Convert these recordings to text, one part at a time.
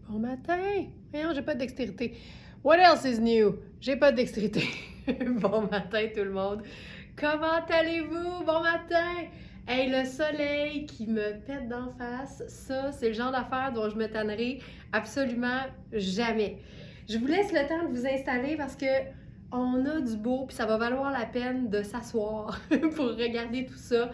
Bon matin! Voyons, j'ai pas de dextérité. What else is new? J'ai pas de dextérité. Bon matin tout le monde! Comment allez-vous? Bon matin! Hey, le soleil qui me pète d'en face, ça, c'est le genre d'affaire dont je me tannerai absolument jamais. Je vous laisse le temps de vous installer parce que on a du beau, puis ça va valoir la peine de s'asseoir pour regarder tout ça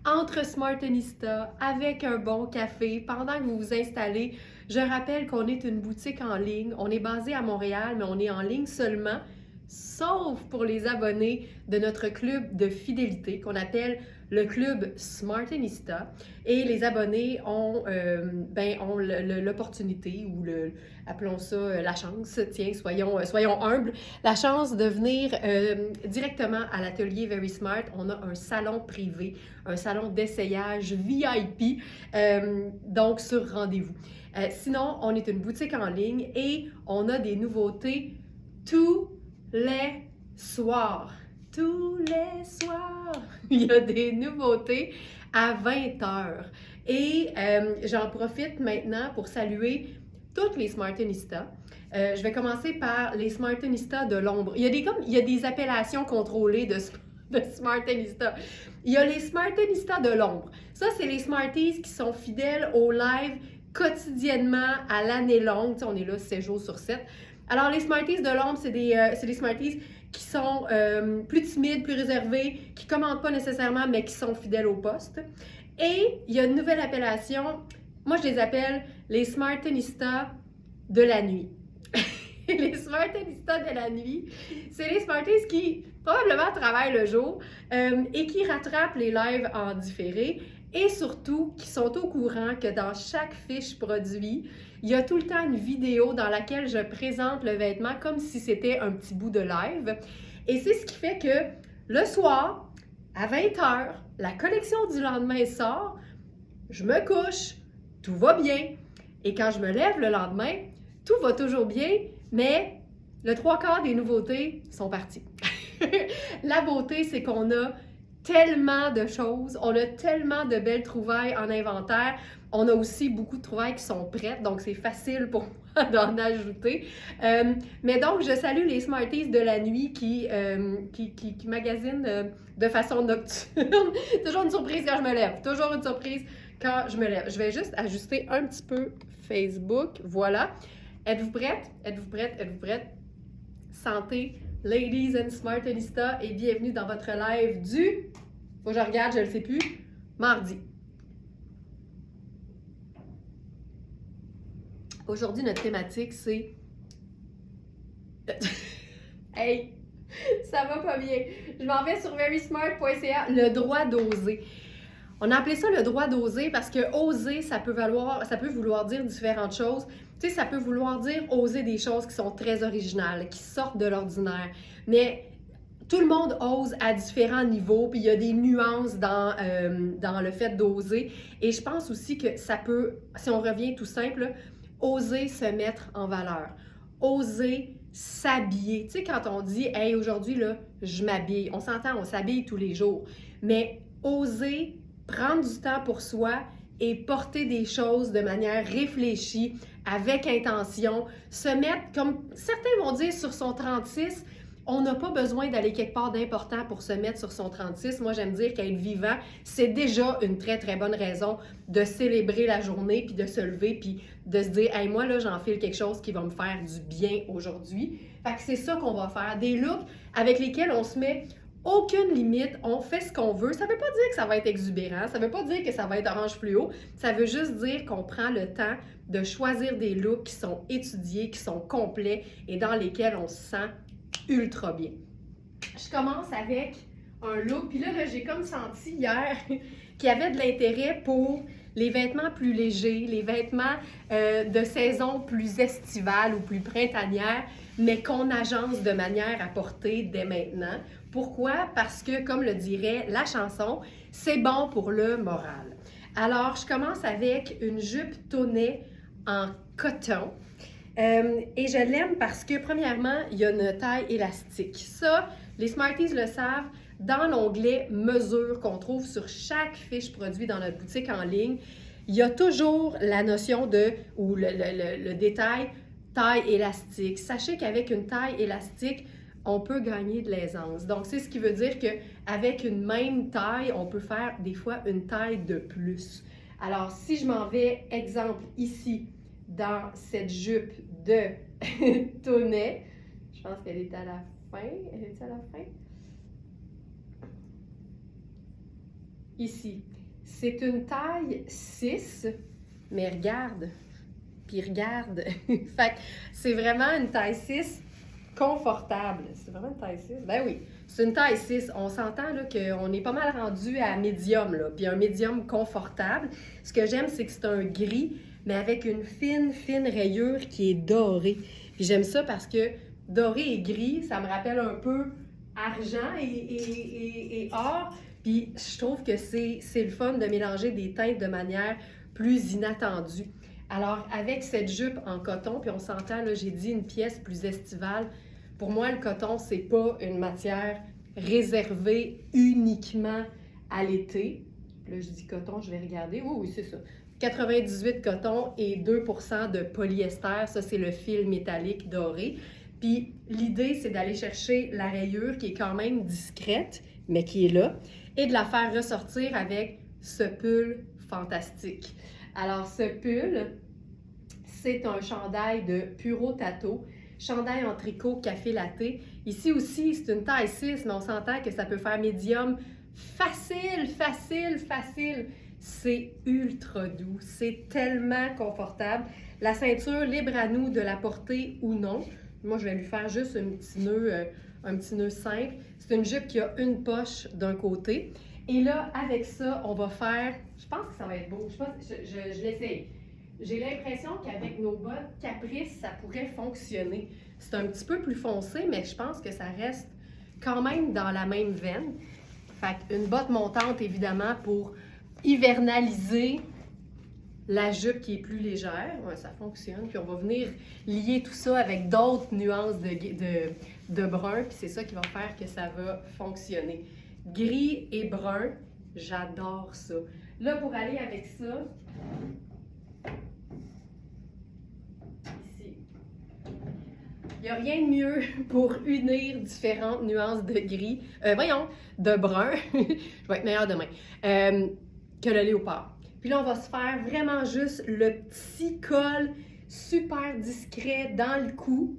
entre Smartenista, avec un bon café, pendant que vous vous installez. Je rappelle qu'on est une boutique en ligne. On est basé à Montréal, mais on est en ligne seulement, sauf pour les abonnés de notre club de fidélité qu'on appelle le club Smartenista. Et les abonnés ont l'opportunité, ou appelons ça la chance, tiens, soyons humbles, la chance de venir directement à l'atelier Very Smart. On a un salon privé, un salon d'essayage VIP, donc sur rendez-vous. Sinon, on est une boutique en ligne et on a des nouveautés tous les soirs. Tous les soirs, il y a des nouveautés à 20h. Et j'en profite maintenant pour saluer toutes les Smartenistas. Je vais commencer par les Smartenistas de l'ombre. Il y a des appellations contrôlées de Smartenista. Il y a les Smartenistas de l'ombre. Ça, c'est les Smarties qui sont fidèles au live quotidiennement à l'année longue. T'sais, on est là 7 jours sur 7. Alors, les Smarties de l'ombre, c'est des Smarties qui sont plus timides, plus réservés, qui ne commentent pas nécessairement, mais qui sont fidèles au poste. Et il y a une nouvelle appellation, moi je les appelle les Smartenistas de la nuit. Les Smartenistas de la nuit, c'est les Smarties qui probablement travaillent le jour et qui rattrapent les lives en différé et surtout qui sont au courant que dans chaque fiche produit, il y a tout le temps une vidéo dans laquelle je présente le vêtement comme si c'était un petit bout de live. Et c'est ce qui fait que le soir, à 20h, la collection du lendemain sort, je me couche, tout va bien. Et quand je me lève le lendemain, tout va toujours bien, mais le 3/4 des nouveautés sont parties. La beauté, c'est qu'on a tellement de choses, on a tellement de belles trouvailles en inventaire. On a aussi beaucoup de trouvailles qui sont prêtes, donc c'est facile pour moi d'en ajouter. Mais donc, je salue les Smarties de la nuit qui magasinent de façon nocturne. Toujours une surprise quand je me lève. Toujours une surprise quand je me lève. Je vais juste ajuster un petit peu Facebook. Voilà. Êtes-vous prête? Êtes-vous prête? Êtes-vous prête? Santé, ladies and Smartenista, et bienvenue dans votre live du... Faut que je regarde, je ne le sais plus. Mardi. Aujourd'hui, notre thématique, c'est... Hey! Ça va pas bien. Je m'en vais sur verysmart.ca, le droit d'oser. On a appelé ça le droit d'oser parce que oser, ça peut vouloir dire différentes choses. Tu sais, ça peut vouloir dire oser des choses qui sont très originales, qui sortent de l'ordinaire. Mais tout le monde ose à différents niveaux, puis il y a des nuances dans le fait d'oser. Et je pense aussi que ça peut, si on revient tout simple, oser se mettre en valeur, oser s'habiller. Tu sais, quand on dit « Hey, aujourd'hui, là, je m'habille », on s'entend, on s'habille tous les jours. Mais oser prendre du temps pour soi et porter des choses de manière réfléchie, avec intention, se mettre, comme certains vont dire, sur son 36, on n'a pas besoin d'aller quelque part d'important pour se mettre sur son 36. Moi, j'aime dire qu'être vivant, c'est déjà une très, très bonne raison de célébrer la journée, puis de se lever, puis de se dire « Hey, moi, là, j'enfile quelque chose qui va me faire du bien aujourd'hui. » Fait que c'est ça qu'on va faire. Des looks avec lesquels on se met aucune limite, on fait ce qu'on veut. Ça ne veut pas dire que ça va être exubérant, ça ne veut pas dire que ça va être orange fluo, ça veut juste dire qu'on prend le temps de choisir des looks qui sont étudiés, qui sont complets et dans lesquels on se sent ultra bien. Je commence avec un look, puis là j'ai comme senti hier qu'il y avait de l'intérêt pour les vêtements plus légers, les vêtements de saison plus estivale ou plus printanière, mais qu'on agence de manière à porter dès maintenant. Pourquoi? Parce que, comme le dirait la chanson, c'est bon pour le moral. Alors, je commence avec une jupe tonnée en coton. Et je l'aime parce que, premièrement, il y a une taille élastique. Ça, les Smarties le savent, dans l'onglet « Mesure » qu'on trouve sur chaque fiche produit dans notre boutique en ligne, il y a toujours la notion ou le détail taille élastique. Sachez qu'avec une taille élastique, on peut gagner de l'aisance. Donc, c'est ce qui veut dire qu'avec une même taille, on peut faire des fois une taille de plus. Alors, si je m'en vais, exemple, ici, dans cette jupe de Tonnet, je pense qu'elle est à la fin. Elle est à la fin? Ici. C'est une taille 6, mais regarde, puis regarde. Fait que c'est vraiment une taille 6 confortable. C'est vraiment une taille 6? Ben oui, c'est une taille 6. On s'entend là qu'on est pas mal rendu à médium, là, puis un médium confortable. Ce que j'aime, c'est que c'est un gris, mais avec une fine, fine rayure qui est dorée. Puis j'aime ça parce que doré et gris, ça me rappelle un peu argent et or. Puis je trouve que c'est le fun de mélanger des teintes de manière plus inattendue. Alors, avec cette jupe en coton, puis on s'entend, là, j'ai dit une pièce plus estivale. Pour moi, le coton, c'est pas une matière réservée uniquement à l'été. Là, je dis coton, je vais regarder. Oui, oui, c'est ça. 98 coton et 2% de polyester. Ça, c'est le fil métallique doré. Puis l'idée, c'est d'aller chercher la rayure qui est quand même discrète, mais qui est là, et de la faire ressortir avec ce pull fantastique. Alors, ce pull, c'est un chandail de Puro Tato, chandail en tricot café latte. Ici aussi, c'est une taille 6, mais on s'entend que ça peut faire médium facile, facile, facile. C'est ultra doux, c'est tellement confortable. La ceinture, libre à nous de la porter ou non. Moi, je vais lui faire juste un petit nœud simple. C'est une jupe qui a une poche d'un côté. Et là, avec ça, on va faire... Je pense que ça va être beau. Je l'essaye. J'ai l'impression qu'avec nos bottes Caprice, ça pourrait fonctionner. C'est un petit peu plus foncé, mais je pense que ça reste quand même dans la même veine. Fait qu'une botte montante, évidemment, pour hivernaliser la jupe qui est plus légère. Ouais, ça fonctionne. Puis on va venir lier tout ça avec d'autres nuances de brun. Puis c'est ça qui va faire que ça va fonctionner. Gris et brun, j'adore ça. Là, pour aller avec ça, ici, il n'y a rien de mieux pour unir différentes nuances de gris, de brun, je vais être meilleure demain, que le léopard. Puis là, on va se faire vraiment juste le petit col super discret dans le cou.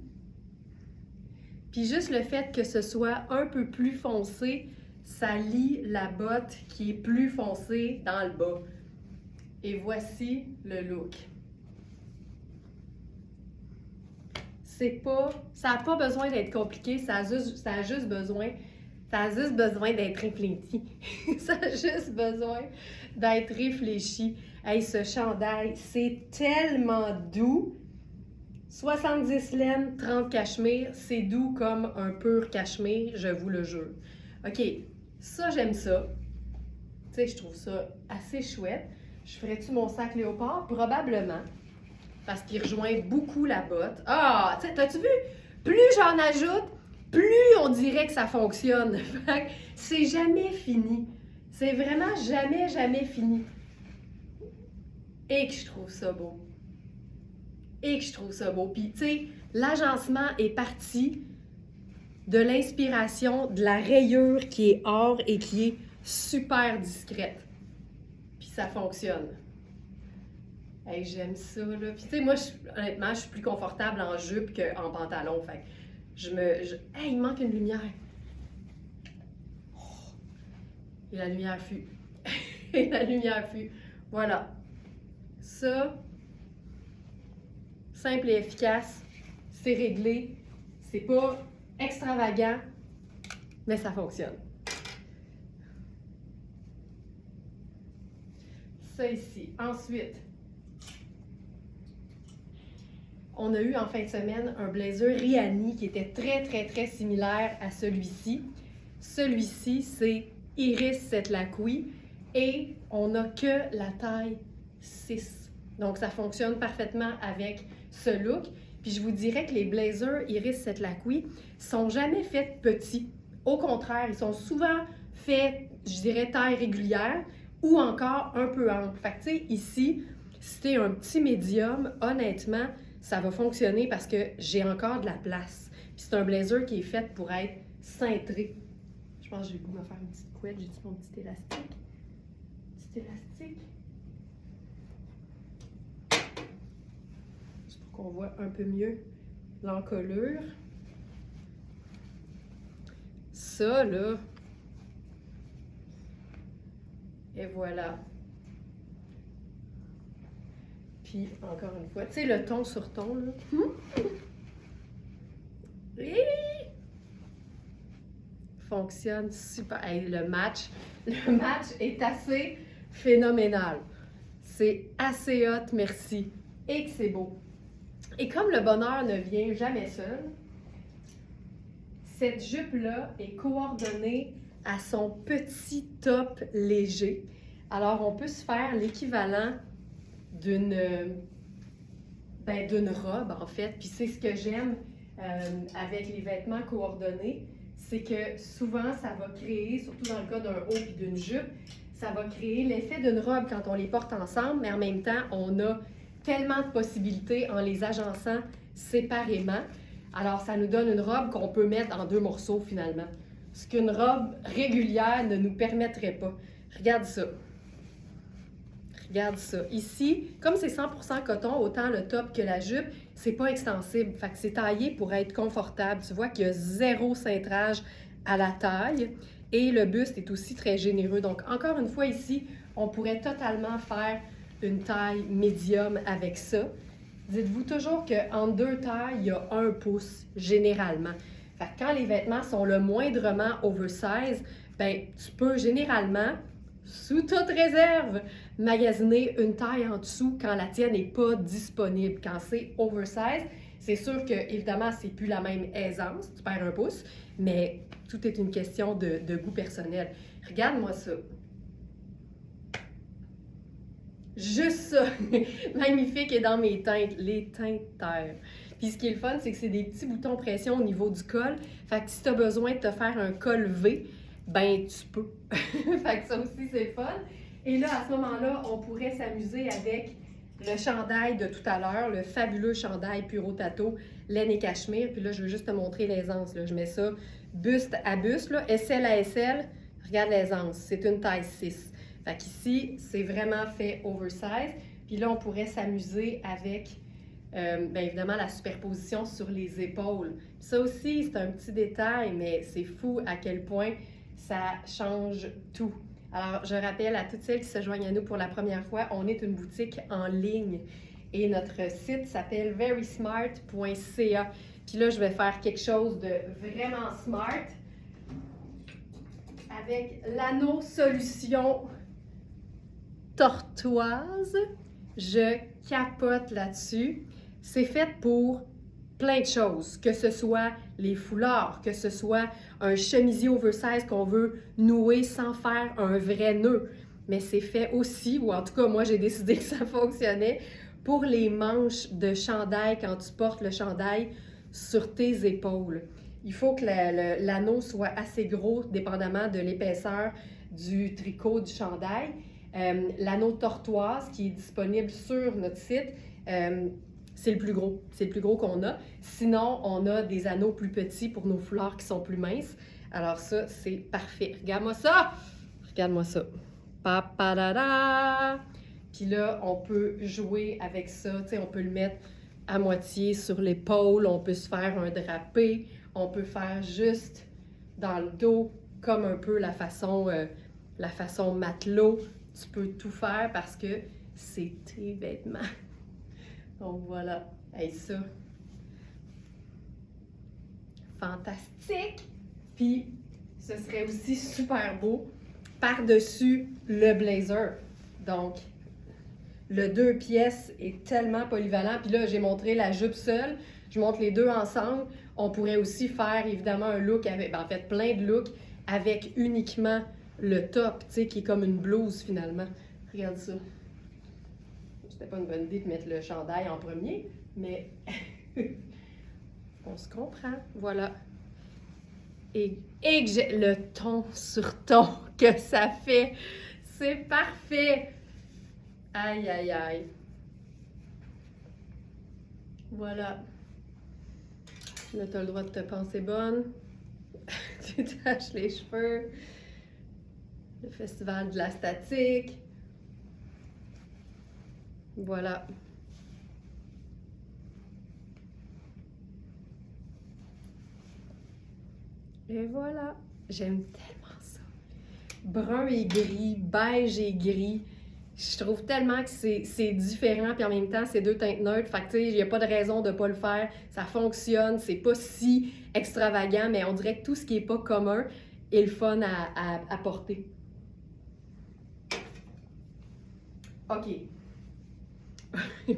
Puis juste le fait que ce soit un peu plus foncé, ça lie la botte qui est plus foncée dans le bas. Et voici le look. Ça n'a pas besoin d'être compliqué, ça a juste besoin d'être réfléchi. Ça a juste besoin d'être réfléchi. Hey, ce chandail, c'est tellement doux. 70 laine, 30 cachemire, c'est doux comme un pur cachemire, je vous le jure. OK, ça, j'aime ça. Tu sais, je trouve ça assez chouette. Je ferais-tu mon sac léopard? Probablement. Parce qu'il rejoint beaucoup la botte. Ah, t'as-tu vu? Plus j'en ajoute, plus on dirait que ça fonctionne. C'est jamais fini. C'est vraiment jamais, jamais fini. Et que je trouve ça beau. Et que je trouve ça beau. Puis, tu sais, l'agencement est parti de l'inspiration de la rayure qui est or et qui est super discrète. Puis ça fonctionne. Hey, j'aime ça, là. Puis, tu sais, moi, honnêtement, je suis plus confortable en jupe qu'en pantalon. Fait hey, il manque une lumière. Oh. Et la lumière fut. Et la lumière fut. Voilà. Ça, simple et efficace, c'est réglé. C'est pas extravagant, mais ça fonctionne. Ça ici. Ensuite, on a eu en fin de semaine un blazer Rihanni qui était très, très, très similaire à celui-ci. Celui-ci, c'est Iris Setlaqui et on n'a que la taille 6. Donc, ça fonctionne parfaitement avec ce look. Puis, je vous dirais que les blazers Iris Setlaqui sont jamais faits petits. Au contraire, ils sont souvent faits, je dirais, taille régulière ou encore un peu ample. Fait que, tu sais, ici, si t'es un petit médium, honnêtement, ça va fonctionner parce que j'ai encore de la place. Puis c'est un blazer qui est fait pour être cintré. Je pense que j'ai le goût de me faire une petite couette. J'ai-tu mon petit élastique? Petit élastique. Juste pour qu'on voit un peu mieux l'encolure. Ça, là. Et voilà. Puis, encore une fois, tu sais, le ton sur ton, là. Fonctionne super. Hey, le match est assez phénoménal. C'est assez hot, merci. Et que c'est beau. Et comme le bonheur ne vient jamais seul, cette jupe-là est coordonnée à son petit top léger. Alors, on peut se faire l'équivalent d'une robe, en fait. Puis c'est ce que j'aime avec les vêtements coordonnés, c'est que souvent, ça va créer, surtout dans le cas d'un haut et d'une jupe, ça va créer l'effet d'une robe quand on les porte ensemble, mais en même temps, on a tellement de possibilités en les agençant séparément. Alors, ça nous donne une robe qu'on peut mettre en 2 morceaux, finalement. Ce qu'une robe régulière ne nous permettrait pas. Regarde ça. Regarde ça. Ici, comme c'est 100% coton, autant le top que la jupe, c'est pas extensible. Fait que c'est taillé pour être confortable. Tu vois qu'il y a 0 cintrage à la taille. Et le buste est aussi très généreux. Donc, encore une fois, ici, on pourrait totalement faire une taille médium avec ça. Dites-vous toujours qu'en 2 tailles, il y a 1 pouce, généralement. Fait que quand les vêtements sont le moindrement oversize, ben tu peux généralement, sous toute réserve, magasiner une taille en dessous quand la tienne n'est pas disponible. Quand c'est oversize, c'est sûr que, évidemment, c'est plus la même aisance, tu perds 1 pouce, mais tout est une question de goût personnel. Regarde-moi ça. Juste ça, magnifique et dans mes teintes, les teintes terre. Puis ce qui est le fun, c'est que c'est des petits boutons pression au niveau du col. Fait que si tu as besoin de te faire un col V, ben tu peux. Fait que ça aussi, c'est le fun. Et là, à ce moment-là, on pourrait s'amuser avec le chandail de tout à l'heure, le fabuleux chandail Puro Tato, laine et cachemire. Puis là, je veux juste te montrer l'aisance. Je mets ça buste à buste, là, SL à SL. Regarde l'aisance, c'est une taille 6. Fait qu'ici, c'est vraiment fait oversize. Puis là, on pourrait s'amuser avec, bien évidemment, la superposition sur les épaules. Ça aussi, c'est un petit détail, mais c'est fou à quel point ça change tout. Alors, je rappelle à toutes celles qui se joignent à nous pour la première fois, on est une boutique en ligne et notre site s'appelle verysmart.ca. Puis là, je vais faire quelque chose de vraiment smart avec l'anneau solution tortoise. Je capote là-dessus. C'est fait pour plein de choses, que ce soit les foulards, que ce soit un chemisier oversize qu'on veut nouer sans faire un vrai nœud. Mais c'est fait aussi, ou en tout cas, moi, j'ai décidé que ça fonctionnait, pour les manches de chandail quand tu portes le chandail sur tes épaules. Il faut que l'anneau soit assez gros, dépendamment de l'épaisseur du tricot du chandail. L'anneau tortoise qui est disponible sur notre site, c'est le plus gros. C'est le plus gros qu'on a. Sinon, on a des anneaux plus petits pour nos foulards qui sont plus minces. Alors ça, c'est parfait. Regarde-moi ça! Regarde-moi ça. Pa-pa-da-da! Puis là, on peut jouer avec ça. Tu sais, on peut le mettre à moitié sur l'épaule. On peut se faire un drapé. On peut faire juste dans le dos, comme un peu la façon matelot. Tu peux tout faire parce que c'est tes vêtements. Donc voilà, hey, ça, fantastique! Puis, ce serait aussi super beau par-dessus le blazer. Donc, le 2 pièces est tellement polyvalent. Puis là, j'ai montré la jupe seule. Je montre les deux ensemble. On pourrait aussi faire, évidemment, un look avec, en fait, plein de looks avec uniquement le top, tu sais, qui est comme une blouse, finalement. Regarde ça. C'était pas une bonne idée de mettre le chandail en premier, mais on se comprend. Voilà. Et que j'ai le ton sur ton que ça fait. C'est parfait! Aïe, aïe, aïe. Voilà. Là, tu as le droit de te penser bonne. Tu tâches les cheveux. Le festival de la statique. Voilà. Et voilà. J'aime tellement ça. Brun et gris, beige et gris. Je trouve tellement que c'est différent, puis en même temps, c'est deux teintes neutres. Fait que, tu sais, il n'y a pas de raison de ne pas le faire. Ça fonctionne, c'est pas si extravagant, mais on dirait que tout ce qui n'est pas commun est le fun à porter. OK.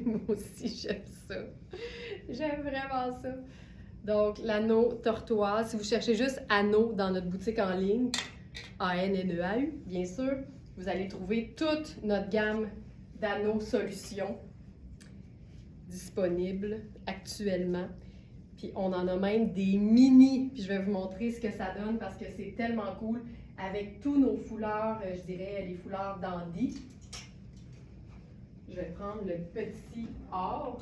Moi aussi, j'aime ça. J'aime vraiment ça. Donc, l'anneau tortoise. Si vous cherchez juste anneau dans notre boutique en ligne, A-N-N-E-A-U, bien sûr, vous allez trouver toute notre gamme d'anneaux solutions disponibles actuellement. Puis on en a même des mini. Puis je vais vous montrer ce que ça donne parce que c'est tellement cool avec tous nos foulards, je dirais les foulards dandy. Je vais prendre le petit or.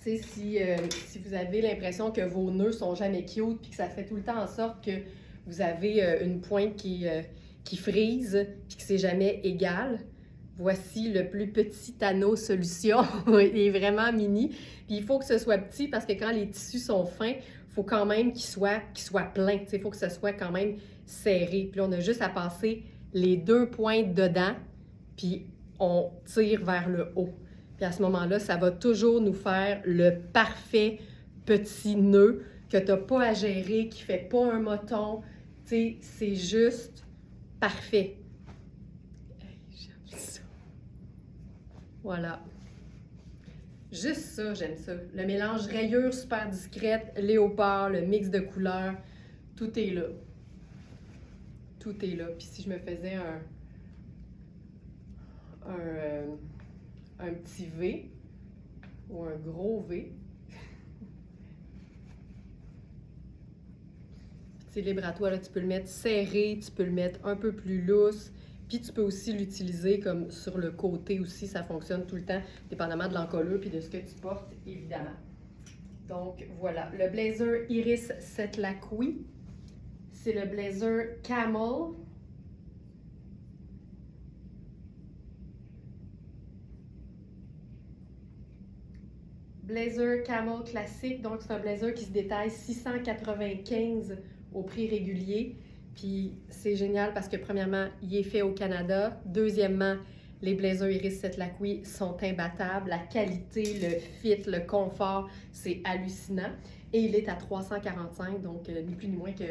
Tu sais, si vous avez l'impression que vos nœuds sont jamais cute puis que ça fait tout le temps en sorte que vous avez une pointe qui frise puis que c'est jamais égal, voici le plus petit anneau solution. Il est vraiment mini. Puis il faut que ce soit petit parce que quand les tissus sont fins, il faut quand même qu'il soit plein. Il faut que ce soit quand même serré. Puis là, on a juste à passer les deux pointes dedans, puis on tire vers le haut. Puis à ce moment-là, ça va toujours nous faire le parfait petit nœud que tu n'as pas à gérer, qui ne fait pas un moton. Tu sais, c'est juste parfait. J'aime ça. Voilà. Juste ça, j'aime ça. Le mélange rayure super discrète, léopard, le mix de couleurs, tout est là. Tout est là. Puis si je me faisais un petit V ou un gros V, puis libre à toi, là, tu peux le mettre serré, tu peux le mettre un peu plus lousse, puis tu peux aussi l'utiliser comme sur le côté aussi, ça fonctionne tout le temps, dépendamment de l'encolure puis de ce que tu portes, évidemment. Donc voilà, le blazer Iris Setlaqui, c'est le blazer Camel. Blazer Camel classique, donc c'est un blazer qui se détaille 695 au prix régulier. Puis c'est génial parce que premièrement, il est fait au Canada. Deuxièmement, les blazers Iris Setlaqui sont imbattables. La qualité, le fit, le confort, c'est hallucinant. Et il est à 345, donc ni plus ni moins que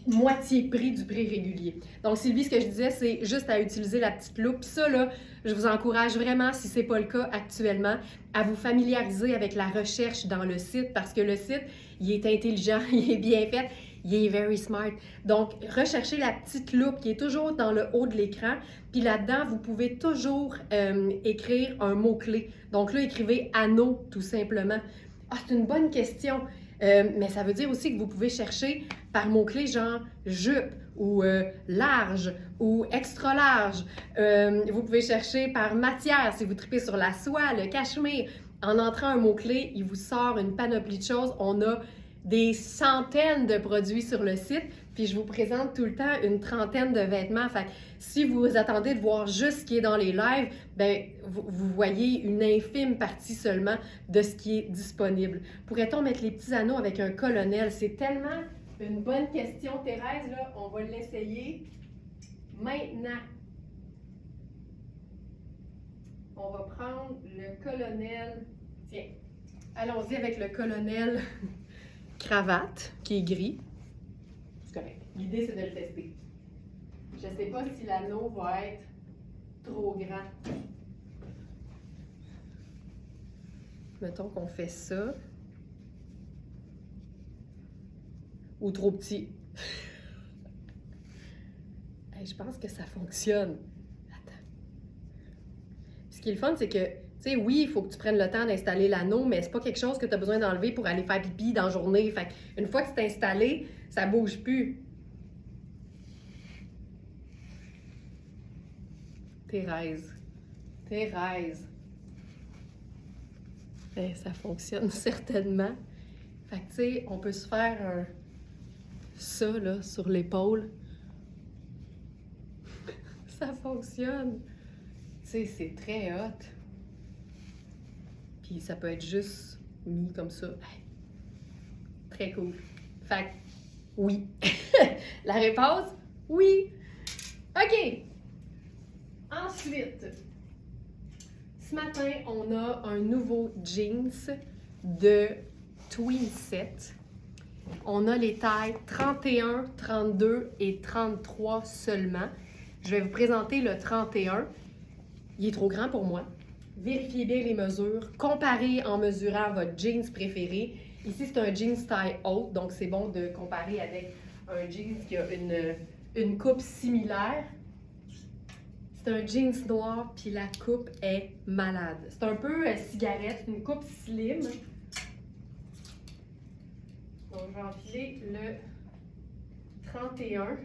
moitié prix du prix régulier. Donc Sylvie, ce que je disais, c'est juste à utiliser la petite loupe. Puis ça, là, je vous encourage vraiment, si ce n'est pas le cas actuellement, à vous familiariser avec la recherche dans le site parce que le site, il est intelligent, il est bien fait, il est very smart. Donc, recherchez la petite loupe qui est toujours dans le haut de l'écran. Puis là-dedans, vous pouvez toujours écrire un mot-clé. Donc là, écrivez « anneau » tout simplement. Ah, c'est une bonne question. Mais ça veut dire aussi que vous pouvez chercher par mots-clés genre jupe ou large ou extra large. Vous pouvez chercher par matière si vous tripez sur la soie, le cachemire. En entrant un mot-clé, il vous sort une panoplie de choses. On a des centaines de produits sur le site, puis je vous présente tout le temps une trentaine de vêtements. Fait que si vous attendez de voir juste ce qui est dans les lives, ben vous voyez une infime partie seulement de ce qui est disponible. Pourrait-on mettre les petits anneaux avec un colonel? C'est tellement une bonne question, Thérèse, là. On va l'essayer maintenant. On va prendre le colonel. Tiens, allons-y avec le colonel cravate, qui est gris. C'est correct. L'idée, c'est de le tester. Je ne sais pas si l'anneau va être trop grand. Mettons qu'on fait ça. Ou trop petit. Hey, je pense que ça fonctionne. Attends. Ce qui est le fun, c'est que, tu sais, oui, il faut que tu prennes le temps d'installer l'anneau, mais c'est pas quelque chose que tu as besoin d'enlever pour aller faire pipi dans la journée. Fait une fois que c'est installé, Ça bouge plus. Thérèse. Thérèse. Ben, ça fonctionne certainement. Fait que, tu sais, on peut se faire ça, là, sur l'épaule. Ça fonctionne. Tu sais, c'est très hot. Puis ça peut être juste mis comme ça. Très cool. Fait que, oui. La réponse, oui. OK. Ensuite, ce matin, on a un nouveau jeans de Twin Set. On a les tailles 31, 32 et 33 seulement. Je vais vous présenter le 31. Il est trop grand pour moi. Vérifiez bien les mesures. Comparez en mesurant votre jeans préféré. Ici, c'est un jeans taille haute, donc c'est bon de comparer avec un jeans qui a une coupe similaire. C'est un jeans noir, puis la coupe est malade. C'est un peu cigarette, une coupe slim. Donc, je vais enfiler le 31.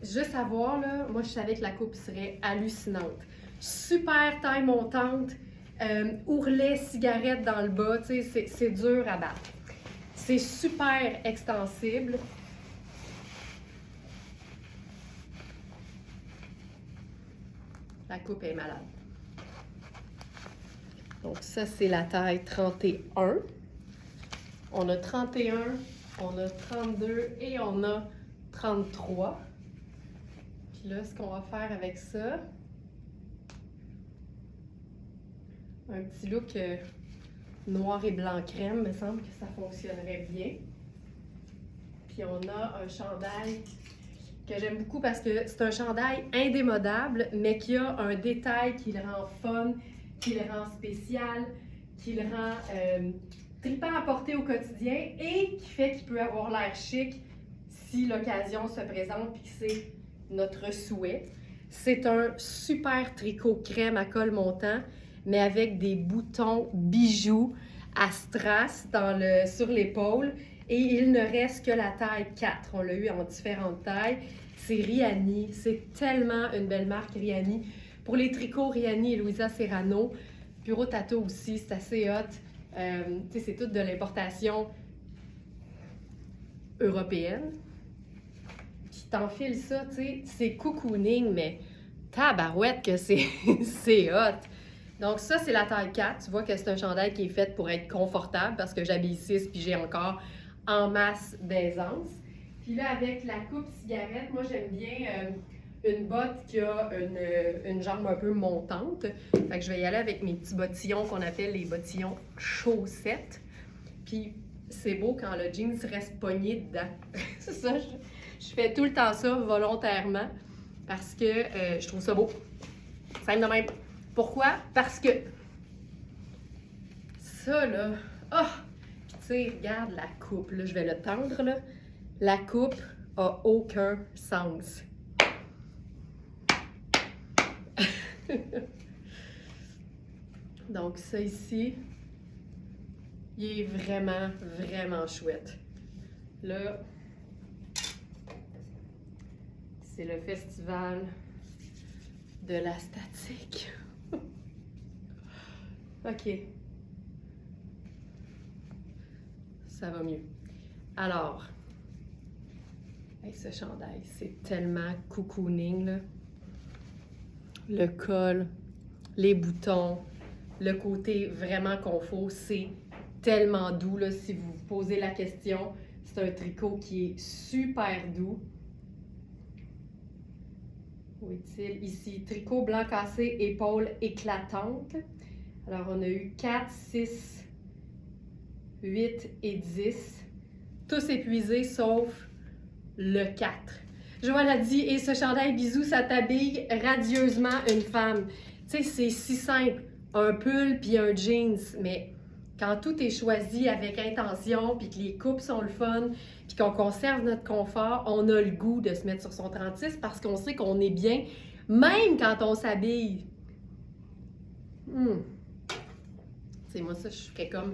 Juste à voir, là, moi, je savais que la coupe serait hallucinante. Super taille montante, ourlet, cigarette dans le bas, tu sais, c'est dur à battre. C'est super extensible. La coupe est malade. Donc ça, c'est la taille 31. On a 31, on a 32 et on a 33. Puis là, ce qu'on va faire avec ça, un petit look noir et blanc crème, il me semble que ça fonctionnerait bien. Puis on a un chandail que j'aime beaucoup parce que c'est un chandail indémodable, mais qui a un détail qui le rend fun, qui le rend spécial, qui le rend trippant à porter au quotidien et qui fait qu'il peut avoir l'air chic si l'occasion se présente puis que c'est notre souhait. C'est un super tricot crème à col montant, mais avec des boutons bijoux à strass sur l'épaule. Et il ne reste que la taille 4. On l'a eu en différentes tailles. C'est Riani. C'est tellement une belle marque, Riani. Pour les tricots, Riani et Louisa Serrano. Bureau Tato aussi, c'est assez hot. C'est tout de l'importation européenne. Puis t'enfiles ça, tu sais, c'est cocooning, mais tabarouette que c'est hot. Donc ça, c'est la taille 4. Tu vois que c'est un chandail qui est fait pour être confortable parce que j'habille 6 puis j'ai encore en masse d'aisance. Puis là, avec la coupe cigarette, moi, j'aime bien une botte qui a une jambe un peu montante. Fait que je vais y aller avec mes petits bottillons qu'on appelle les bottillons chaussettes. Puis c'est beau quand le jeans reste pogné dedans. C'est ça, je fais tout le temps ça volontairement parce que je trouve ça beau. Simple de même. Pourquoi? Parce que ça, là, tu sais, regarde la coupe, là, je vais le tendre, là. La coupe a aucun sens. Donc ça ici, il est vraiment, vraiment chouette. Là, c'est le festival de la statique. OK. Ça va mieux. Alors, ce chandail, c'est tellement cocooning, là. Le col, les boutons, le côté vraiment confort, c'est tellement doux, là. Si vous vous posez la question, c'est un tricot qui est super doux. Où est-il? Ici, tricot blanc cassé, épaule éclatante. Alors, on a eu 4, 6, 8 et 10. Tous épuisés, sauf le 4. Joël a dit, et ce chandail bisou, ça t'habille radieusement une femme. Tu sais, c'est si simple. Un pull puis un jeans, mais quand tout est choisi avec intention, puis que les coupes sont le fun, puis qu'on conserve notre confort, on a le goût de se mettre sur son 36 parce qu'on sait qu'on est bien, même quand on s'habille. Tu sais, moi, ça, je ferais comme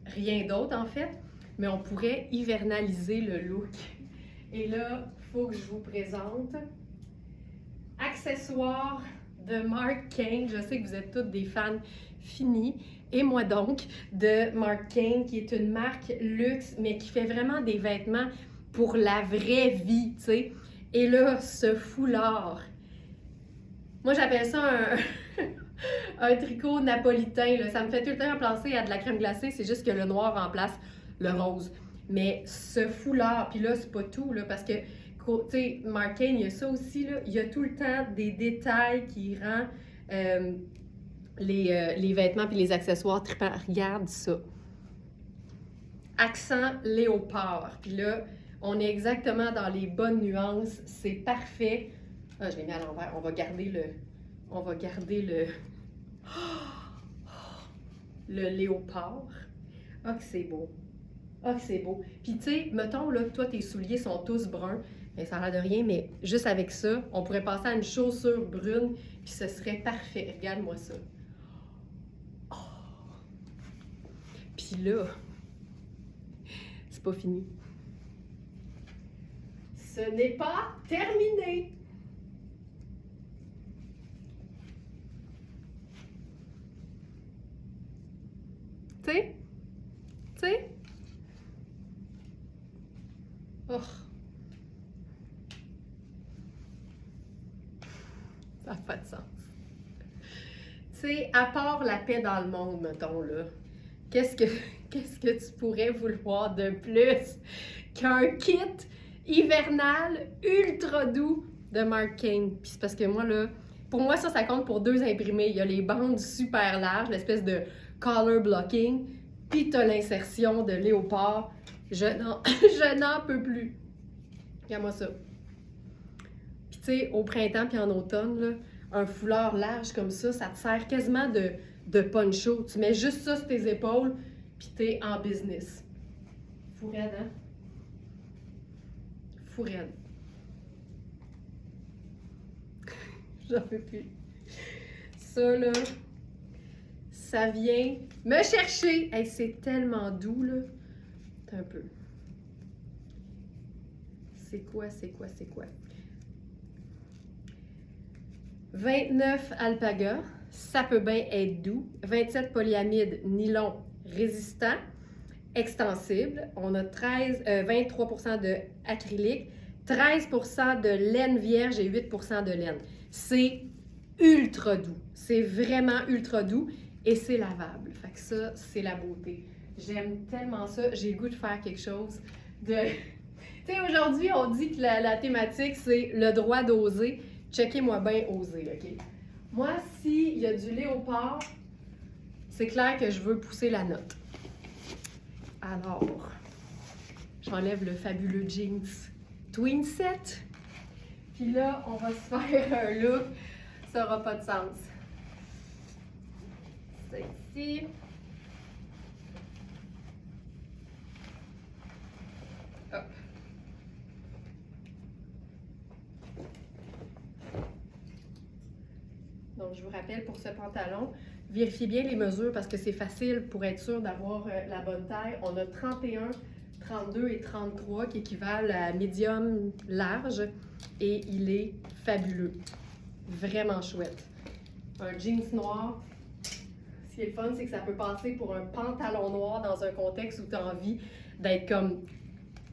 rien d'autre, en fait. mais on pourrait hivernaliser le look. Et là, il faut que je vous présente accessoires de Marc Cain. Je sais que vous êtes tous des fans finis. Et moi donc, de Marc Cain, qui est une marque luxe, mais qui fait vraiment des vêtements pour la vraie vie, tu sais. Et là, ce foulard, moi j'appelle ça un tricot napolitain, là. Ça me fait tout le temps penser à de la crème glacée, c'est juste que le noir remplace le rose. Mais ce foulard, puis là, c'est pas tout, là, parce que, tu sais, Marc Cain, il y a ça aussi, là, il y a tout le temps des détails qui rendent les vêtements puis les accessoires trippants. Regarde ça. Accent léopard. Puis là, on est exactement dans les bonnes nuances. C'est parfait. Ah, je l'ai mis à l'envers. On va garder le léopard. Ah, que c'est beau. Ah, que c'est beau. Puis tu sais, mettons là, toi, tes souliers sont tous bruns. Mais ça a l'air de rien, mais juste avec ça, on pourrait passer à une chaussure brune, puis ce serait parfait. Regarde-moi ça. Oh. Puis là, c'est pas fini. Ce n'est pas terminé. Tu sais? Oh. Ça n'a pas de sens. Tu sais, à part la paix dans le monde, mettons, là, qu'est-ce que tu pourrais vouloir de plus qu'un kit hivernal ultra doux de Marc Cain? Puis c'est parce que moi, là, pour moi, ça compte pour 2 imprimés. Il y a les bandes super larges, l'espèce de collar blocking, puis t'as l'insertion de léopard. Je n'en peux plus. Regarde-moi ça. Puis tu sais, au printemps puis en automne, là, un foulard large comme ça te sert quasiment de poncho. Tu mets juste ça sur tes épaules, puis t'es en business. Fou raide, hein? Fou raide. J'en peux plus. Ça, là, ça vient me chercher. Hey, c'est tellement doux, là. Un peu. C'est quoi? 29 alpaga, ça peut bien être doux. 27 polyamide nylon résistant, extensible. On a 23% de acrylique, 13% de laine vierge et 8% de laine. C'est ultra doux. C'est vraiment ultra doux et c'est lavable. Fait que ça, c'est la beauté. J'aime tellement ça. J'ai le goût de faire quelque chose de... Tu sais, aujourd'hui, on dit que la thématique, c'est le droit d'oser. Checkez-moi bien oser, OK? Moi, s'il y a du léopard, c'est clair que je veux pousser la note. Alors, j'enlève le fabuleux jeans Twin Set. Puis là, on va se faire un look. Ça n'aura pas de sens. C'est ici. Hop. Donc, je vous rappelle pour ce pantalon, vérifiez bien les mesures parce que c'est facile pour être sûr d'avoir la bonne taille. On a 31, 32 et 33 qui équivalent à médium large et il est fabuleux. Vraiment chouette. Un jeans noir. Ce qui est le fun, c'est que ça peut passer pour un pantalon noir dans un contexte où tu as envie d'être comme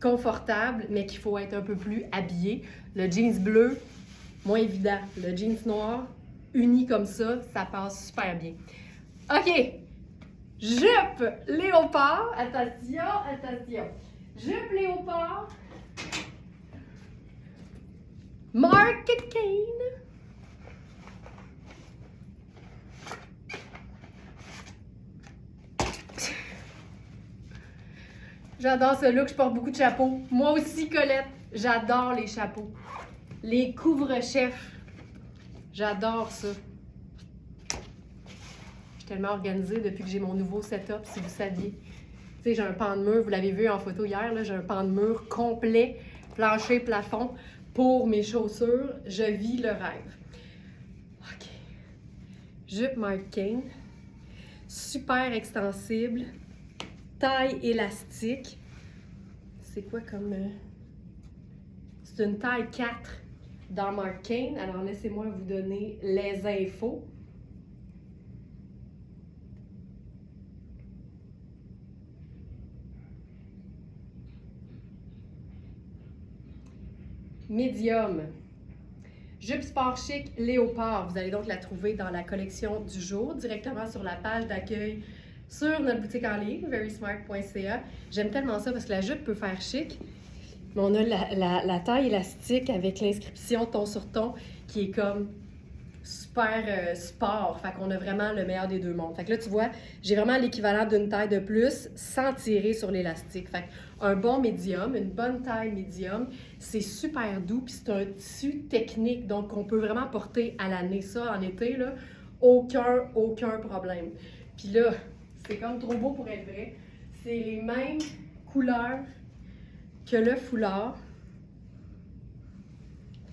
confortable, mais qu'il faut être un peu plus habillé. Le jeans bleu, moins évident. Le jeans noir, uni comme ça passe super bien. OK. Jupe léopard. Attention. Jupe léopard. Marc Cain. J'adore ce look, je porte beaucoup de chapeaux. Moi aussi, Colette, j'adore les chapeaux. Les couvre-chefs, j'adore ça. Je suis tellement organisée depuis que j'ai mon nouveau setup, si vous saviez. Tu sais, j'ai un pan de mur, vous l'avez vu en photo hier, là, j'ai un pan de mur complet, plancher, plafond, pour mes chaussures. Je vis le rêve. OK. Jupe Marc Cain, super extensible, taille élastique. c'est quoi comme... c'est une taille 4 dans Marc Cain. Alors, laissez-moi vous donner les infos. Médium. Jupe sport chic léopard. Vous allez donc la trouver dans la collection du jour, directement sur la page d'accueil sur notre boutique en ligne, verysmart.ca. J'aime tellement ça parce que la jupe peut faire chic, mais on a la taille élastique avec l'inscription ton sur ton qui est comme super sport. Fait qu'on a vraiment le meilleur des deux mondes. Fait que là, tu vois, j'ai vraiment l'équivalent d'une taille de plus sans tirer sur l'élastique. Fait un bon médium, une bonne taille médium, c'est super doux, puis c'est un tissu technique, donc on peut vraiment porter à l'année. Ça, en été, là, aucun problème. Puis là, c'est comme trop beau pour être vrai. C'est les mêmes couleurs que le foulard.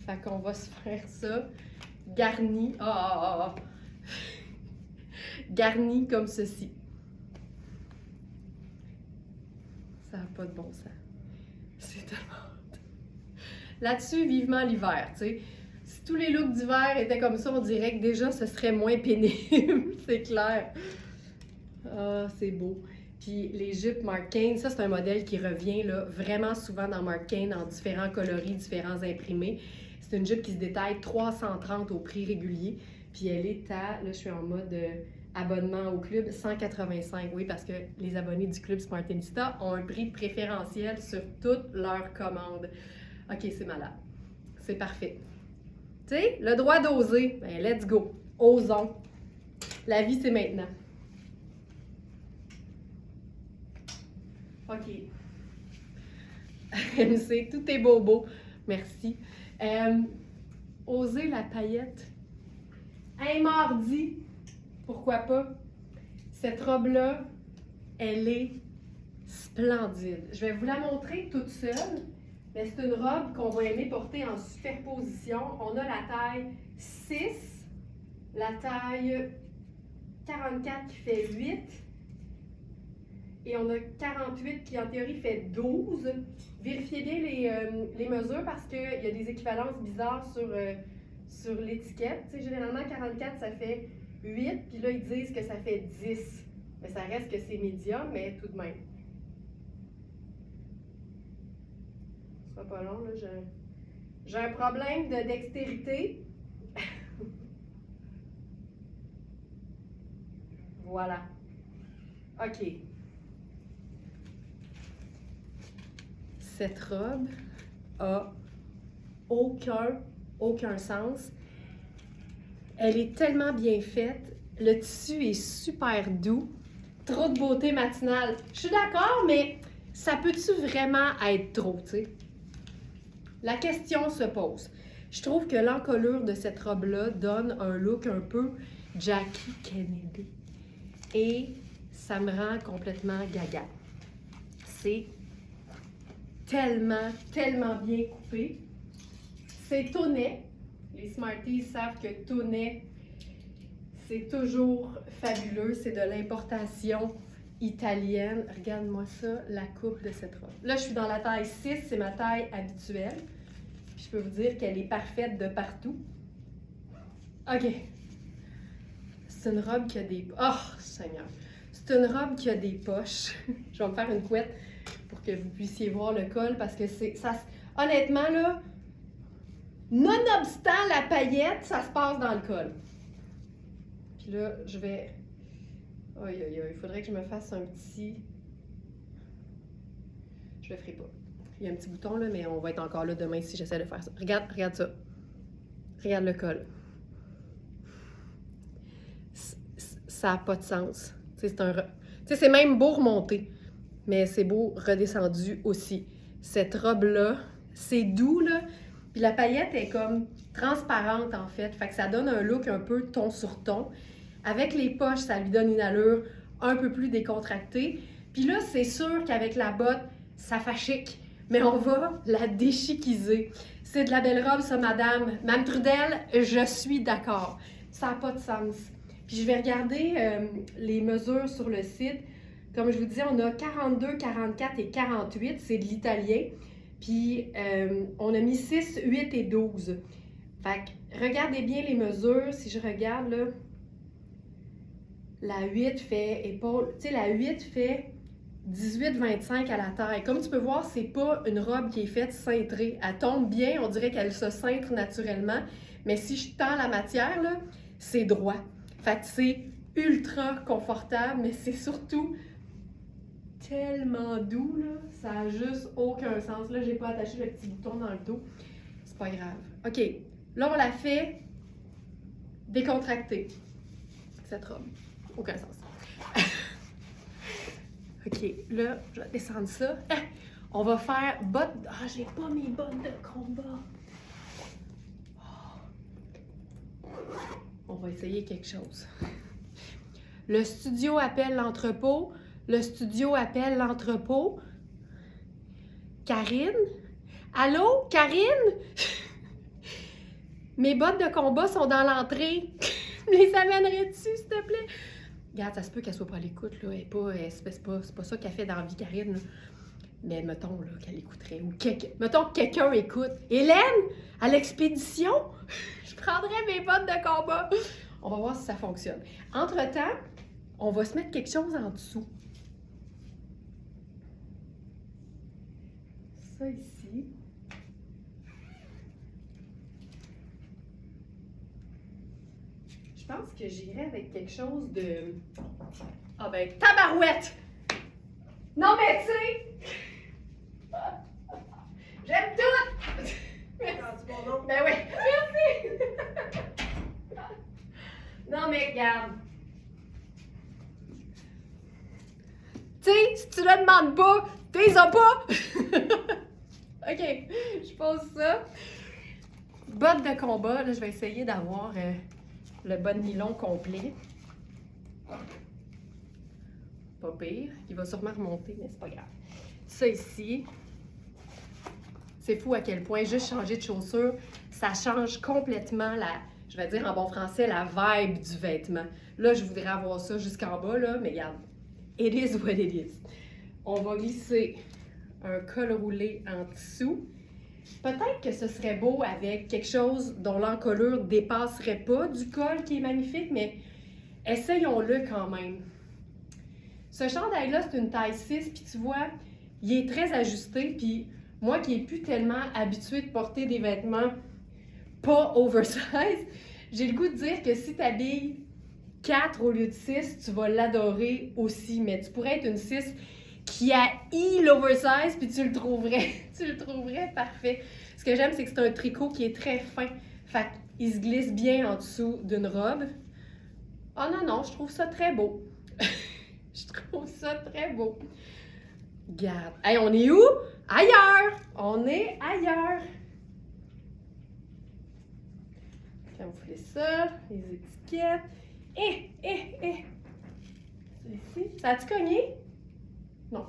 Fait qu'on va se faire ça garni. Garni comme ceci. Ça n'a pas de bon sens. C'est tellement... Là-dessus, vivement l'hiver, tu sais. Si tous les looks d'hiver étaient comme ça, on dirait que déjà, ce serait moins pénible. C'est clair. Ah, c'est beau. Puis les jupes Marc Cain, ça, c'est un modèle qui revient là, vraiment souvent dans Marc Cain, en différents coloris, différents imprimés. C'est une jupe qui se détaille 330 au prix régulier. Puis elle est à, là, je suis en mode... abonnement au club, 185. Oui, parce que les abonnés du club Smartinista ont un prix préférentiel sur toutes leurs commandes. OK, c'est malade. C'est parfait. Tu sais, le droit d'oser, ben let's go. Osons. La vie, c'est maintenant. OK. MC, tout est bobo. Merci. Oser la paillette. Un mardi. Pourquoi pas? Cette robe-là, elle est splendide. Je vais vous la montrer toute seule, mais c'est une robe qu'on va aimer porter en superposition. On a la taille 6, la taille 44 qui fait 8, et on a 48 qui en théorie fait 12. Vérifiez bien les mesures parce qu'il y a des équivalences bizarres sur l'étiquette. Tu sais, généralement, 44, ça fait 8, puis là, ils disent que ça fait 10. Mais ça reste que c'est médium, mais tout de même. Ce sera pas long, là. J'ai un problème de dextérité. Voilà. OK. Cette robe a aucun sens. Elle est tellement bien faite. Le tissu est super doux. Trop de beauté matinale. Je suis d'accord, mais ça peut-tu vraiment être trop, tu sais? La question se pose. Je trouve que l'encolure de cette robe-là donne un look un peu Jackie Kennedy. Et ça me rend complètement gaga. C'est tellement bien coupé. C'est tonnet. Les Smarties savent que tonnet, c'est toujours fabuleux. C'est de l'importation italienne. Regarde-moi ça, la coupe de cette robe. Là, je suis dans la taille 6, c'est ma taille habituelle. Puis je peux vous dire qu'elle est parfaite de partout. OK. C'est une robe qui a des... Oh, Seigneur! C'est une robe qui a des poches. Je vais me faire une couette pour que vous puissiez voir le col parce que c'est... ça. Honnêtement, là... Nonobstant la paillette, ça se passe dans le col. Puis là, je vais... il faudrait que je me fasse un petit... Je le ferai pas. Il y a un petit bouton, là, mais on va être encore là demain si j'essaie de faire ça. Regarde ça. Regarde le col. Ça n'a pas de sens. C'est même beau remonter, mais c'est beau redescendu aussi. Cette robe-là, c'est doux, là. Puis la paillette est comme transparente, en fait. Fait que ça donne un look un peu ton sur ton. Avec les poches, ça lui donne une allure un peu plus décontractée. Puis là, c'est sûr qu'avec la botte, ça fait chic. Mais on va la déchiquiser. C'est de la belle robe, ça, madame. Mme Trudel, je suis d'accord. Ça n'a pas de sens. Puis je vais regarder les mesures sur le site. Comme je vous disais, on a 42, 44 et 48, c'est de l'italien. Puis on a mis 6, 8 et 12. Fait que regardez bien les mesures. Si je regarde là, la 8 fait épaule, tu sais, la 8 fait 18-25 à la taille. Comme tu peux voir, c'est pas une robe qui est faite cintrée. Elle tombe bien, on dirait qu'elle se cintre naturellement. Mais si je tends la matière, là, c'est droit. Fait que c'est ultra confortable, mais c'est surtout tellement doux, là. Ça a juste aucun sens. Là, j'ai pas attaché le petit bouton dans le dos. C'est pas grave. OK. Là, on la fait décontractée. Cette robe. Aucun sens. OK, là, je vais descendre ça. On va faire bottes... Ah, j'ai pas mes bottes de combat. On va essayer quelque chose. Le studio appelle l'entrepôt. Le studio appelle l'entrepôt. Karine? Allô, Karine? Mes bottes de combat sont dans l'entrée. Les amènerais-tu, s'il te plaît? Regarde, ça se peut qu'elle soit pas à l'écoute, là. C'est pas ça qu'elle fait dans la vie, Karine, là. Mais mettons là, qu'elle écouterait. Ou mettons que quelqu'un écoute. Hélène, à l'expédition, je prendrais mes bottes de combat. On va voir si ça fonctionne. Entre-temps, on va se mettre quelque chose en dessous. Ça ici. Je pense que j'irai avec quelque chose de... Ah ben, tabarouette! Non mais tu sais... J'aime tout! Ben oui, merci! Non mais regarde. Tu sais, si tu le demandes pas, t'es as pas! OK, je pose ça. Bottes de combat, là, je vais essayer d'avoir le bas de nylon complet. Pas pire. Il va sûrement remonter, mais c'est pas grave. Ça ici, c'est fou à quel point juste changer de chaussure, ça change complètement je vais dire en bon français, la vibe du vêtement. Là, je voudrais avoir ça jusqu'en bas, là, mais regarde, it is what it is. On va glisser un col roulé en dessous. Peut-être que ce serait beau avec quelque chose dont l'encolure dépasserait pas du col qui est magnifique, mais essayons-le quand même. Ce chandail-là, c'est une taille 6, puis tu vois, il est très ajusté, puis moi qui n'ai plus tellement habituée de porter des vêtements pas oversize, j'ai le goût de dire que si tu habilles 4 au lieu de 6, tu vas l'adorer aussi, mais tu pourrais être une 6 qui haït l'oversize, puis tu le trouverais parfait. Ce que j'aime, c'est que c'est un tricot qui est très fin, fait qu'il se glisse bien en dessous d'une robe. Oh non, je trouve ça très beau. Je trouve ça très beau. Regarde. Hey, on est où? Ailleurs! On est ailleurs. Camoufler ça, les étiquettes. Ça ici. Ça a-tu cogné? Non.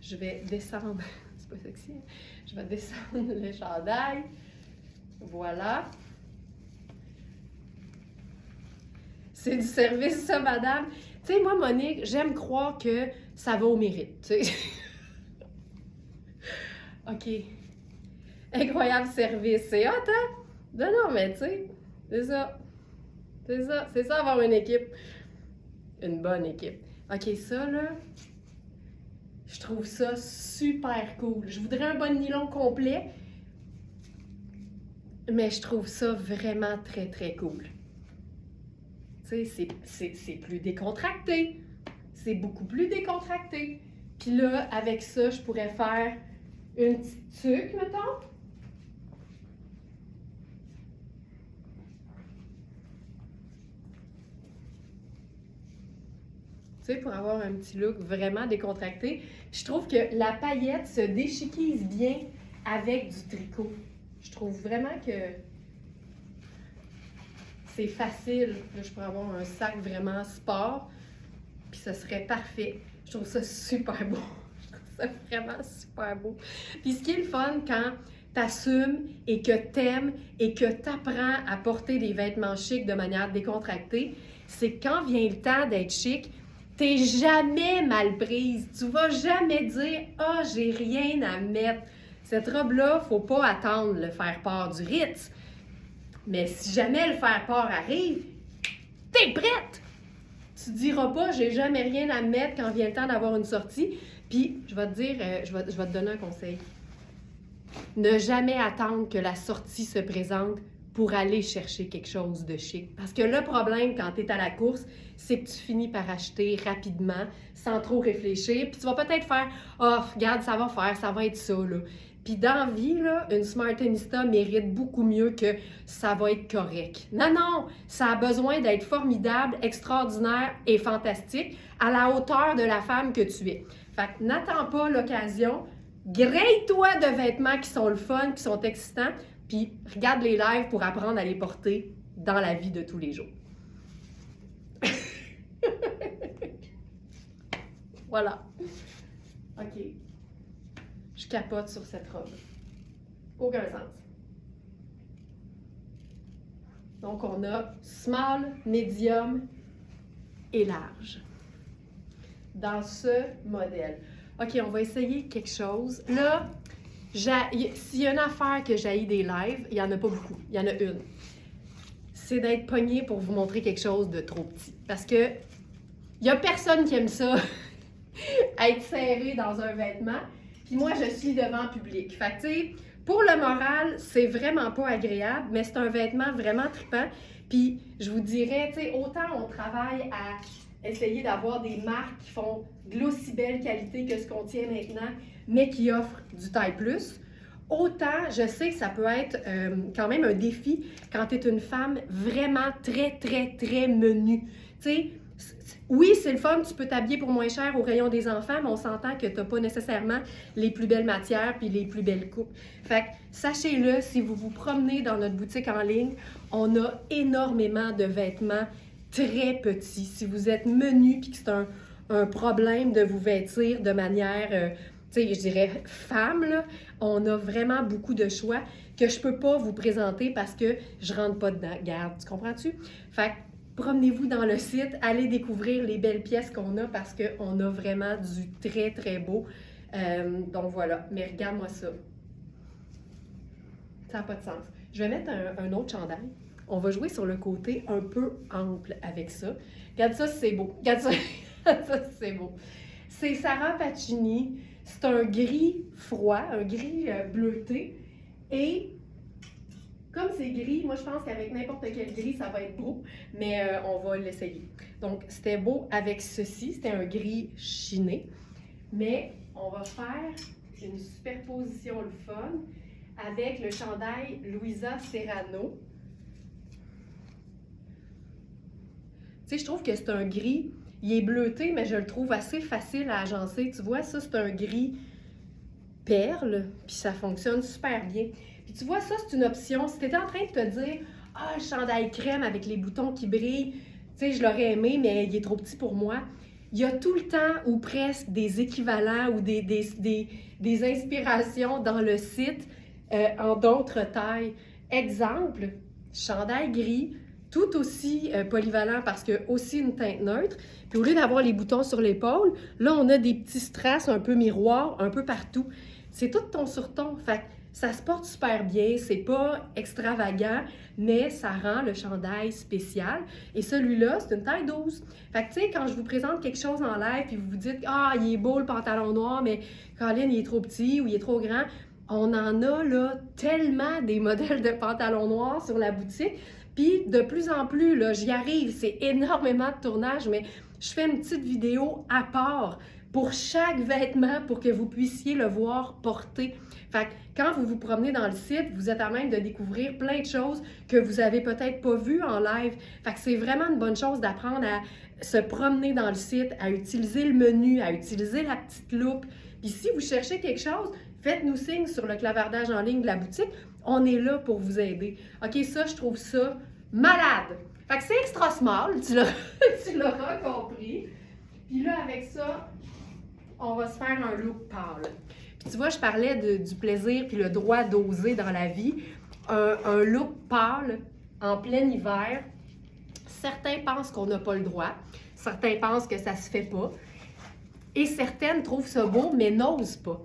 Je vais descendre. C'est pas sexy. Hein? Je vais descendre le chandail. Voilà. C'est du service, ça, madame. Tu sais, moi, Monique, j'aime croire que ça va au mérite, tu sais. OK. Incroyable service. C'est hot, hein? Non, mais tu sais, c'est ça. C'est ça, avoir une équipe. Une bonne équipe. OK, ça, là, je trouve ça super cool. Je voudrais un bon nylon complet, mais je trouve ça vraiment très, très cool. Tu sais, c'est plus décontracté. C'est beaucoup plus décontracté. Puis là, avec ça, je pourrais faire une petite tuque, mettons. Tu sais, pour avoir un petit look vraiment décontracté. Puis je trouve que la paillette se déchiquise bien avec du tricot. Je trouve vraiment que c'est facile. Là, je pourrais avoir un sac vraiment sport, puis ça serait parfait. Je trouve ça super beau. Je trouve ça vraiment super beau. Puis ce qui est le fun quand t'assumes et que t'aimes et que t'apprends à porter des vêtements chics de manière décontractée, c'est quand vient le temps d'être chic, T'es jamais mal prise. Tu vas jamais dire « Ah, j'ai rien à mettre ». Cette robe-là, faut pas attendre le faire-part du Ritz. Mais si jamais le faire-part arrive, t'es prête! Tu diras pas « J'ai jamais rien à mettre quand vient le temps d'avoir une sortie ». Puis, je vais te dire, je vais te donner un conseil. Ne jamais attendre que la sortie se présente pour aller chercher quelque chose de chic. Parce que le problème quand tu es à la course, c'est que tu finis par acheter rapidement, sans trop réfléchir, puis tu vas peut-être faire « Oh, regarde, ça va faire, ça va être ça, là. » Puis dans la vie, là, une Smartista mérite beaucoup mieux que « ça va être correct ». Non, non! Ça a besoin d'être formidable, extraordinaire et fantastique à la hauteur de la femme que tu es. Fait que n'attends pas l'occasion, grille-toi de vêtements qui sont le fun, qui sont excitants, puis regarde les lives pour apprendre à les porter dans la vie de tous les jours. Voilà. OK. Je capote sur cette robe. Aucun sens. Donc, on a small, medium et large dans ce modèle. OK, on va essayer quelque chose. Là, s'il y a une affaire que j'haïs des lives, il n'y en a pas beaucoup. Il y en a une. C'est d'être pogné pour vous montrer quelque chose de trop petit. Parce que il n'y a personne qui aime ça, être serré dans un vêtement. Puis moi, je suis devant public. Fait que, tu sais, pour le moral, c'est vraiment pas agréable, mais c'est un vêtement vraiment trippant. Puis je vous dirais, tu sais, autant on travaille à essayer d'avoir des marques qui font de l'aussi belle qualité que ce qu'on tient maintenant, mais qui offrent du taille plus. Autant, je sais que ça peut être quand même un défi quand tu es une femme vraiment très, très, très menue. Tu sais, oui, c'est le fun, tu peux t'habiller pour moins cher au rayon des enfants, mais on s'entend que tu n'as pas nécessairement les plus belles matières puis les plus belles coupes. Fait que, sachez-le, si vous vous promenez dans notre boutique en ligne, on a énormément de vêtements très petits. Si vous êtes menu puis que c'est un problème de vous vêtir de manière, tu sais, je dirais femme, là, on a vraiment beaucoup de choix que je peux pas vous présenter parce que je rentre pas dedans. Garde, tu comprends-tu? Fait que, promenez-vous dans le site, allez découvrir les belles pièces qu'on a parce qu'on a vraiment du très, très beau. Donc voilà, mais regarde-moi ça. Ça n'a pas de sens. Je vais mettre un autre chandail. On va jouer sur le côté un peu ample avec ça. Regarde ça, c'est beau. Regarde ça, ça c'est beau. C'est Sarah Pacini. C'est un gris froid, un gris bleuté. Et comme c'est gris, moi je pense qu'avec n'importe quel gris, ça va être beau, mais on va l'essayer. Donc c'était beau avec ceci, c'était un gris chiné, mais on va faire une superposition le fun avec le chandail Louisa Serrano. Tu sais, je trouve que c'est un gris, il est bleuté, mais je le trouve assez facile à agencer. Tu vois, ça c'est un gris perle, puis ça fonctionne super bien. Puis tu vois, ça, c'est une option. Si tu étais en train de te dire « Ah, le chandail crème avec les boutons qui brillent, tu sais, je l'aurais aimé, mais il est trop petit pour moi. » Il y a tout le temps ou presque des équivalents ou des inspirations dans le site en d'autres tailles. Exemple, chandail gris, tout aussi polyvalent parce que aussi une teinte neutre. Puis au lieu d'avoir les boutons sur l'épaule, là, on a des petits strass un peu miroirs, un peu partout. C'est tout ton sur ton. Fait que ça se porte super bien, c'est pas extravagant, mais ça rend le chandail spécial. Et celui-là, c'est une taille 12. Fait que tu sais, quand je vous présente quelque chose en live, puis vous vous dites « Ah, il est beau le pantalon noir, mais Colin, il est trop petit ou il est trop grand », on en a là tellement des modèles de pantalons noirs sur la boutique. Puis de plus en plus, là, j'y arrive, c'est énormément de tournage, mais je fais une petite vidéo à part pour chaque vêtement pour que vous puissiez le voir porter. Fait que quand vous vous promenez dans le site, vous êtes à même de découvrir plein de choses que vous avez peut-être pas vues en live. Fait que c'est vraiment une bonne chose d'apprendre à se promener dans le site, à utiliser le menu, à utiliser la petite loupe. Puis si vous cherchez quelque chose, faites-nous signe sur le clavardage en ligne de la boutique. On est là pour vous aider. OK, ça, je trouve ça malade. Fait que c'est extra small, tu l'auras compris. Puis là, avec ça, on va se faire un look pâle. Puis tu vois, je parlais du plaisir puis le droit d'oser dans la vie. Un look pâle en plein hiver, Certains pensent qu'on n'a pas le droit. Certains pensent que ça se fait pas. Et certaines trouvent ça beau, mais n'osent pas.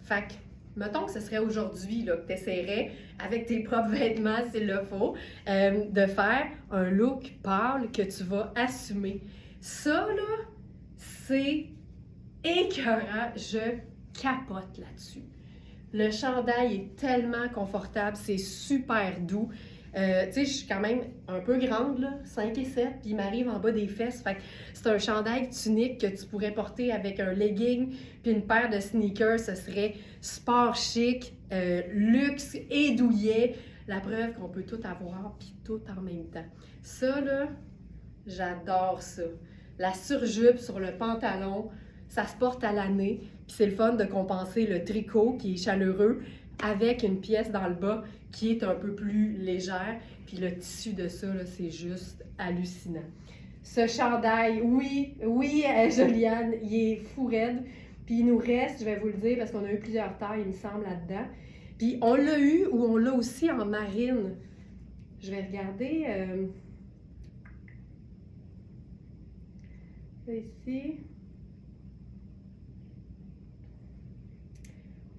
Fait que, mettons que ce serait aujourd'hui là, que tu essaierais, avec tes propres vêtements s'il le faut, de faire un look pâle que tu vas assumer. Ça, là, c'est écœurant. Je capote là-dessus. Le chandail est tellement confortable, c'est super doux. Tu sais, je suis quand même un peu grande, là, 5 et 7, puis il m'arrive en bas des fesses. Fait que c'est un chandail tunique que tu pourrais porter avec un legging puis une paire de sneakers. Ce serait sport chic, luxe et douillet. La preuve qu'on peut tout avoir puis tout en même temps. Ça, là, j'adore ça. La surjupe sur le pantalon, ça se porte à l'année. Puis c'est le fun de compenser le tricot qui est chaleureux avec une pièce dans le bas qui est un peu plus légère. Puis le tissu de ça, là, c'est juste hallucinant. Ce chandail, oui, Joliane, il est fou raide. Puis il nous reste, je vais vous le dire, parce qu'on a eu plusieurs tailles, il me semble, là-dedans. Puis on l'a eu ou on l'a aussi en marine. Je vais regarder. Ici.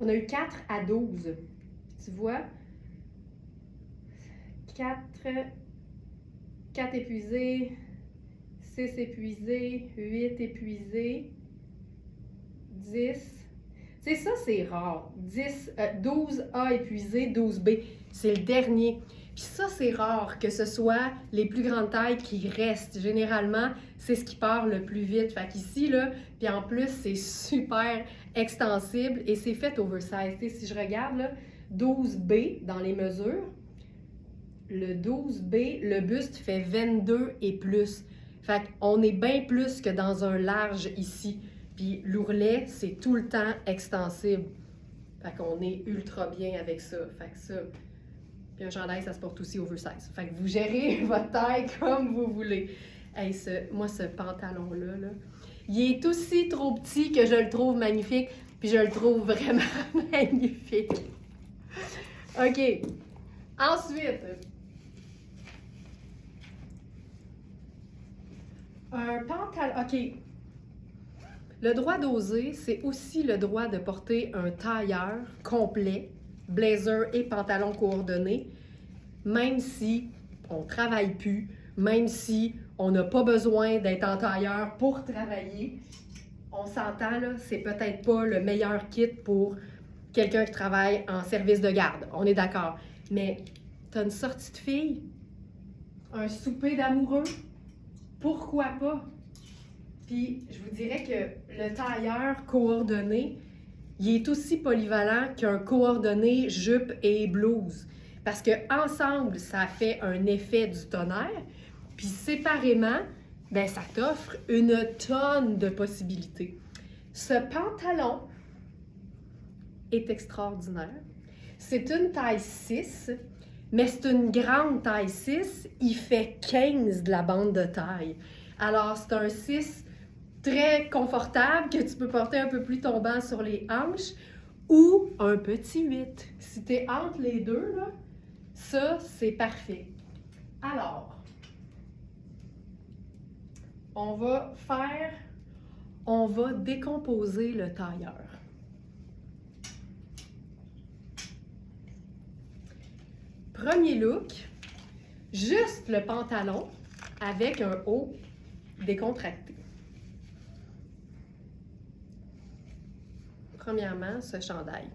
On a eu 4 à 12. Tu vois? 4 épuisés, 6 épuisés, 8 épuisés, 10. C'est ça, c'est rare. 12 A épuisés, 12 B. C'est le dernier. Puis ça, c'est rare que ce soit les plus grandes tailles qui restent. Généralement, c'est ce qui part le plus vite. Fait qu'ici, là, puis en plus, c'est super extensible et c'est fait oversize. T'sais, si je regarde, là, 12B dans les mesures, le 12B, le buste fait 22 et plus. Fait qu'on est bien plus que dans un large ici. Puis l'ourlet, c'est tout le temps extensible. Fait qu'on est ultra bien avec ça. Fait que ça... Puis un chandail, ça se porte aussi oversize. Fait que vous gérez votre taille comme vous voulez. Hey, moi, ce pantalon-là, là, il est aussi trop petit que je le trouve magnifique. Puis je le trouve vraiment magnifique. OK. Ensuite, un pantalon... OK. Le droit d'oser, c'est aussi le droit de porter un tailleur complet, blazer et pantalon coordonnés, même si on ne travaille plus, même si on n'a pas besoin d'être en tailleur pour travailler. On s'entend, là, c'est peut-être pas le meilleur kit pour quelqu'un qui travaille en service de garde. On est d'accord. Mais tu as une sortie de fille, un souper d'amoureux, pourquoi pas? Puis je vous dirais que le tailleur coordonné, il est aussi polyvalent qu'un coordonné jupe et blouse. Parce que ensemble, ça fait un effet du tonnerre. Puis séparément, ben ça t'offre une tonne de possibilités. Ce pantalon est extraordinaire. C'est une taille 6, mais c'est une grande taille 6. Il fait 15 de la bande de taille. Alors, c'est un 6 très confortable que tu peux porter un peu plus tombant sur les hanches ou un petit 8. Si tu es entre les deux, là, ça, c'est parfait. Alors, on va décomposer le tailleur. Premier look, juste le pantalon avec un haut décontracté. Premièrement, ce chandail.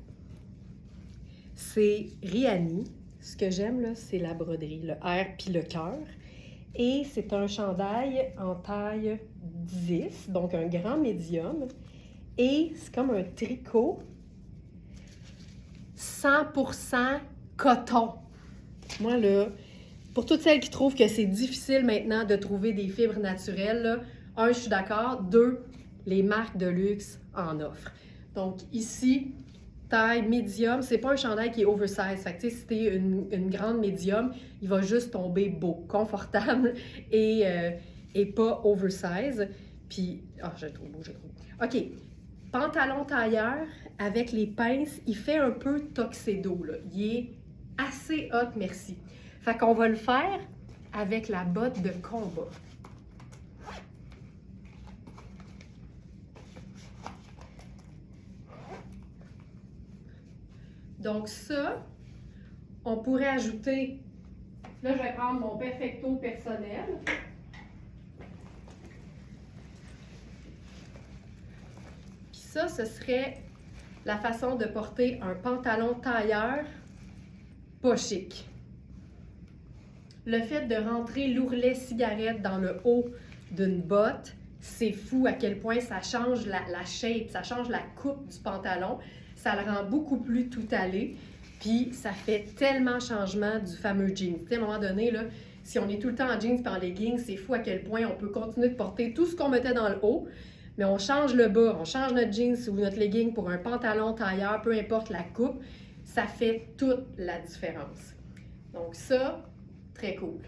C'est Rihanni. Ce que j'aime, là, c'est la broderie, le R puis le cœur. Et c'est un chandail en taille 10, donc un grand médium. Et c'est comme un tricot 100% coton. Moi, là, pour toutes celles qui trouvent que c'est difficile maintenant de trouver des fibres naturelles, là, un, je suis d'accord. Deux, les marques de luxe en offrent. Donc ici, taille médium, c'est pas un chandail qui est oversize. Fait que, si t'es une grande médium, il va juste tomber beau, confortable et pas oversize. Puis, je le trouve beau, je le trouve. OK, pantalon tailleur avec les pinces, il fait un peu tuxedo, là. Il est assez hot, merci. Fait qu'on va le faire avec la botte de combat. Donc ça, on pourrait ajouter, là je vais prendre mon perfecto personnel. Puis ça, ce serait la façon de porter un pantalon tailleur pas chic. Le fait de rentrer l'ourlet cigarette dans le haut d'une botte, c'est fou à quel point ça change la shape, ça change la coupe du pantalon. Ça le rend beaucoup plus tout allé, puis ça fait tellement changement du fameux jeans. Tu sais, à un moment donné, là, si on est tout le temps en jeans et en leggings, c'est fou à quel point on peut continuer de porter tout ce qu'on mettait dans le haut, mais on change le bas, on change notre jeans ou notre legging pour un pantalon tailleur, peu importe la coupe, ça fait toute la différence. Donc ça, très cool.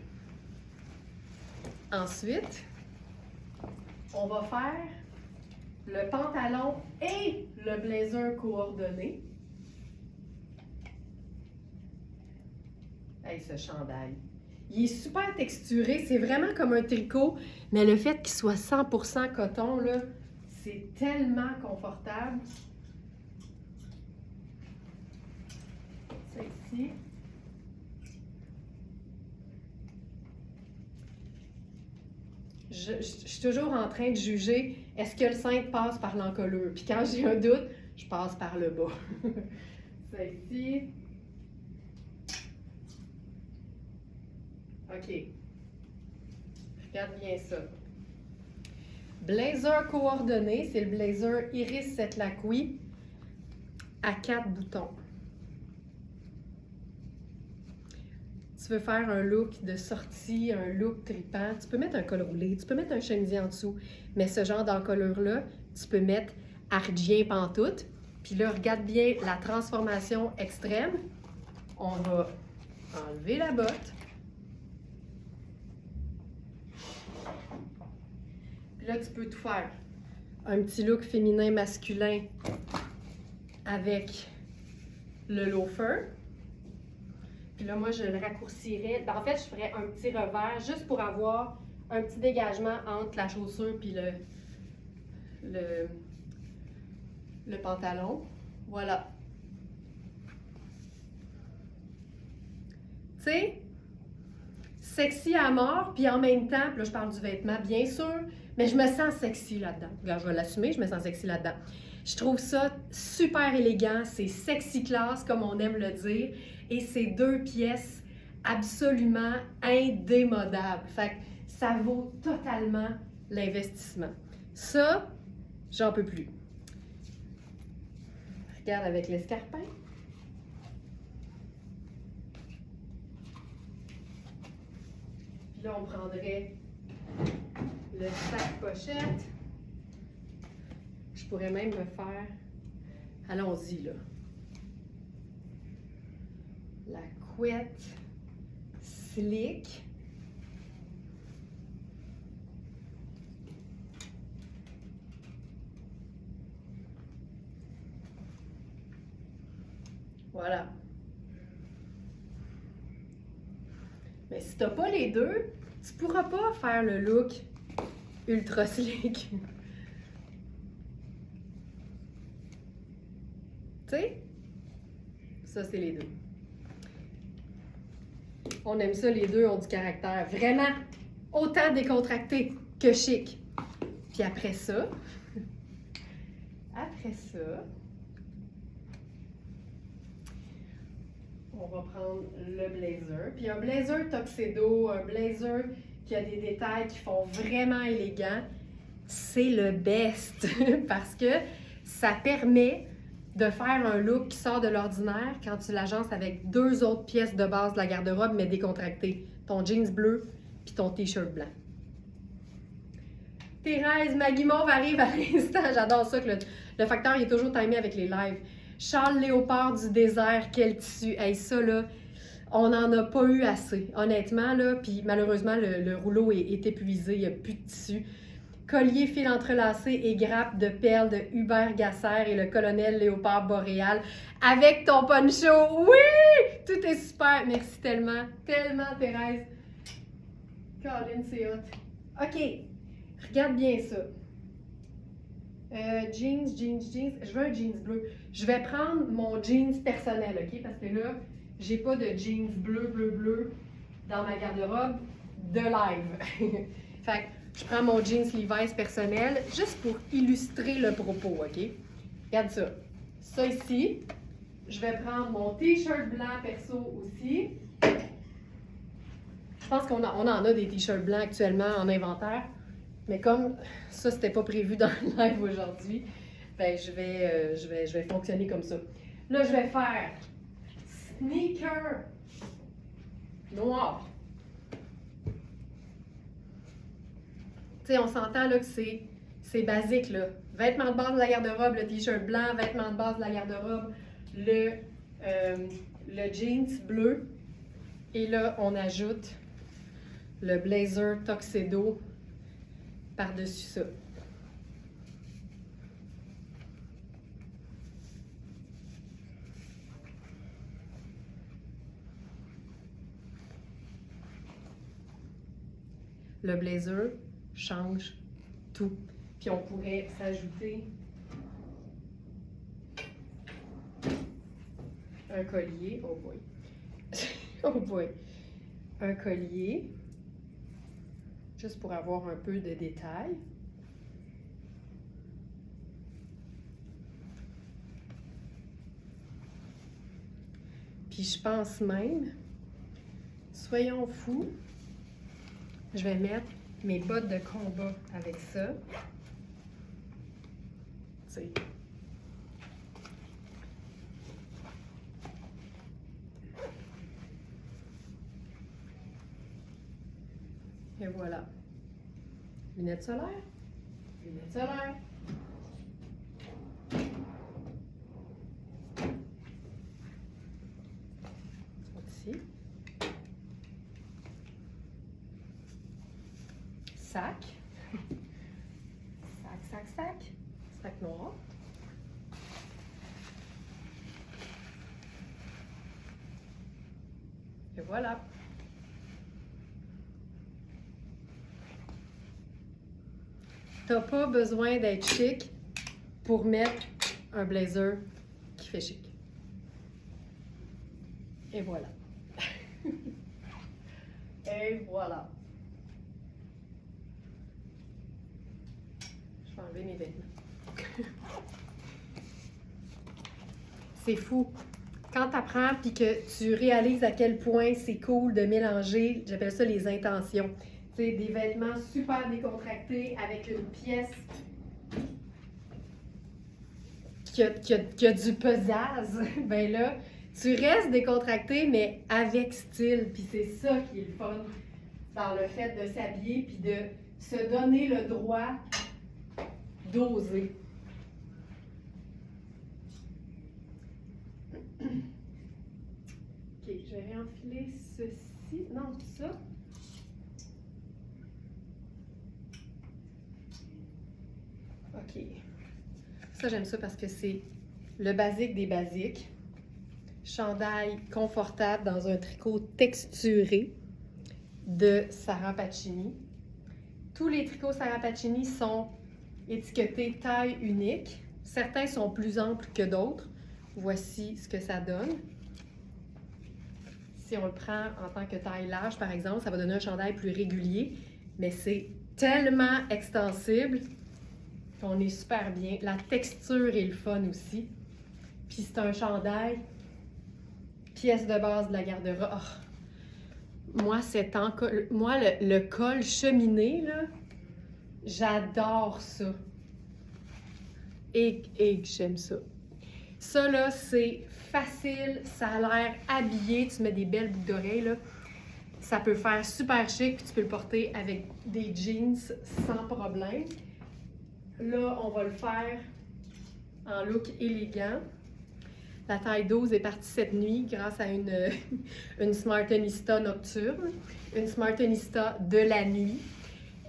Ensuite, on va faire le pantalon et le blazer coordonné. Hey, ce chandail. Il est super texturé, c'est vraiment comme un tricot, mais le fait qu'il soit 100% coton, là, c'est tellement confortable. Ça ici. Je suis toujours en train de juger, est-ce que le cintre passe par l'encolure? Puis quand j'ai un doute, je passe par le bas. Ça ici. OK. Regarde bien ça. Blazer coordonné, c'est le blazer Iris Setlaqui à 4 boutons. Tu veux faire un look de sortie, un look trippant, tu peux mettre un col roulé, tu peux mettre un chemisier en dessous, mais ce genre d'encolure-là, tu peux mettre ardien pantoute. Puis là, regarde bien la transformation extrême. On va enlever la botte. Puis là, tu peux tout faire. Un petit look féminin masculin avec le loafer. Puis là, moi, je le raccourcirais. En fait, je ferais un petit revers juste pour avoir un petit dégagement entre la chaussure puis le pantalon. Voilà. Tu sais, sexy à mort, puis en même temps, puis là, je parle du vêtement, bien sûr, mais je me sens sexy là-dedans. Regarde, je vais l'assumer, je me sens sexy là-dedans. Je trouve ça super élégant, c'est sexy class, comme on aime le dire, et c'est 2 pièces absolument indémodables. Fait que ça vaut totalement l'investissement. Ça, j'en peux plus. Regarde avec l'escarpin. Puis là, on prendrait le sac pochette. Je pourrais même me faire, allons-y là, la couette slick. Voilà. Mais si tu n'as pas les deux, tu ne pourras pas faire le look ultra slick. Tu sais? Ça, c'est les deux. On aime ça, les deux ont du caractère. Vraiment, autant décontracté que chic. Puis après ça, on va prendre le blazer. Puis un blazer tuxedo, un blazer qui a des détails qui font vraiment élégant, c'est le best parce que ça permet de faire un look qui sort de l'ordinaire quand tu l'agences avec 2 autres pièces de base de la garde-robe, mais décontractées. Ton jeans bleu puis ton t-shirt blanc. Thérèse, Maggie Mauve arrive à l'instant. J'adore ça que le facteur il est toujours timé avec les lives. Charles Léopard du désert, quel tissu. Hey, ça, là, on n'en a pas eu assez, honnêtement, là. Puis malheureusement, le rouleau est épuisé, il n'y a plus de tissu. Collier fil entrelacé et grappe de perles de Hubert Gasser et le colonel Léopard Boréal avec ton poncho. Oui! Tout est super. Merci tellement, tellement, Thérèse. Colin, c'est hot. OK, regarde bien ça. Jeans. Je veux un jeans bleu. Je vais prendre mon jeans personnel, OK? Parce que là, j'ai pas de jeans bleu dans ma garde-robe de live. Fait que je prends mon jeans Levi's personnel juste pour illustrer le propos, OK? Regarde ça. Ça ici. Je vais prendre mon t-shirt blanc perso aussi. Je pense qu'on en a des t-shirts blancs actuellement en inventaire. Mais comme ça, c'était pas prévu dans le live aujourd'hui, ben je vais fonctionner comme ça. Là, je vais faire sneaker noir. Tu sais, on s'entend là que c'est basique, là. Vêtements de base de la garde-robe, le t-shirt blanc, vêtements de base de la garde-robe, le jeans bleu. Et là, on ajoute le blazer tuxedo par-dessus ça. Le blazer change tout. Puis on pourrait s'ajouter un collier. Oh boy. Oh boy. Un collier. Juste pour avoir un peu de détails. Puis je pense même, soyons fous, je vais mettre mes bottes de combat avec ça. T'sais. Et voilà. Lunettes solaires. Lunettes solaires. Ici. Sac. Sac noir. Et voilà. T'as pas besoin d'être chic pour mettre un blazer qui fait chic. Et voilà. Et voilà. Je vais enlever mes vêtements. C'est fou. Quand tu apprends et que tu réalises à quel point c'est cool de mélanger, j'appelle ça les intentions. Tu sais, des vêtements super décontractés avec une pièce qui a du pesage, ben là, tu restes décontracté, mais avec style. Puis c'est ça qui est le fun dans le fait de s'habiller puis de se donner le droit d'oser. Ok, je vais réenfiler ceci. Non, ça. Ok. Ça, j'aime ça parce que c'est le basique des basiques. Chandail confortable dans un tricot texturé de Sarah Pacini. Tous les tricots Sarah Pacini sont étiquetés taille unique. Certains sont plus amples que d'autres. Voici ce que ça donne. Si on le prend en tant que taille large, par exemple, ça va donner un chandail plus régulier, mais c'est tellement extensible qu'on est super bien. La texture est le fun aussi. Puis c'est un chandail, pièce de base de la garde-robe. Oh. Moi, le col cheminé, là, j'adore ça. Et j'aime ça. Ça, là, c'est facile, ça a l'air habillé, tu mets des belles boucles d'oreilles, là. Ça peut faire super chic, puis tu peux le porter avec des jeans sans problème. Là, on va le faire en look élégant. La taille 12 est partie cette nuit grâce à une Smartenista nocturne, une Smartenista de la nuit.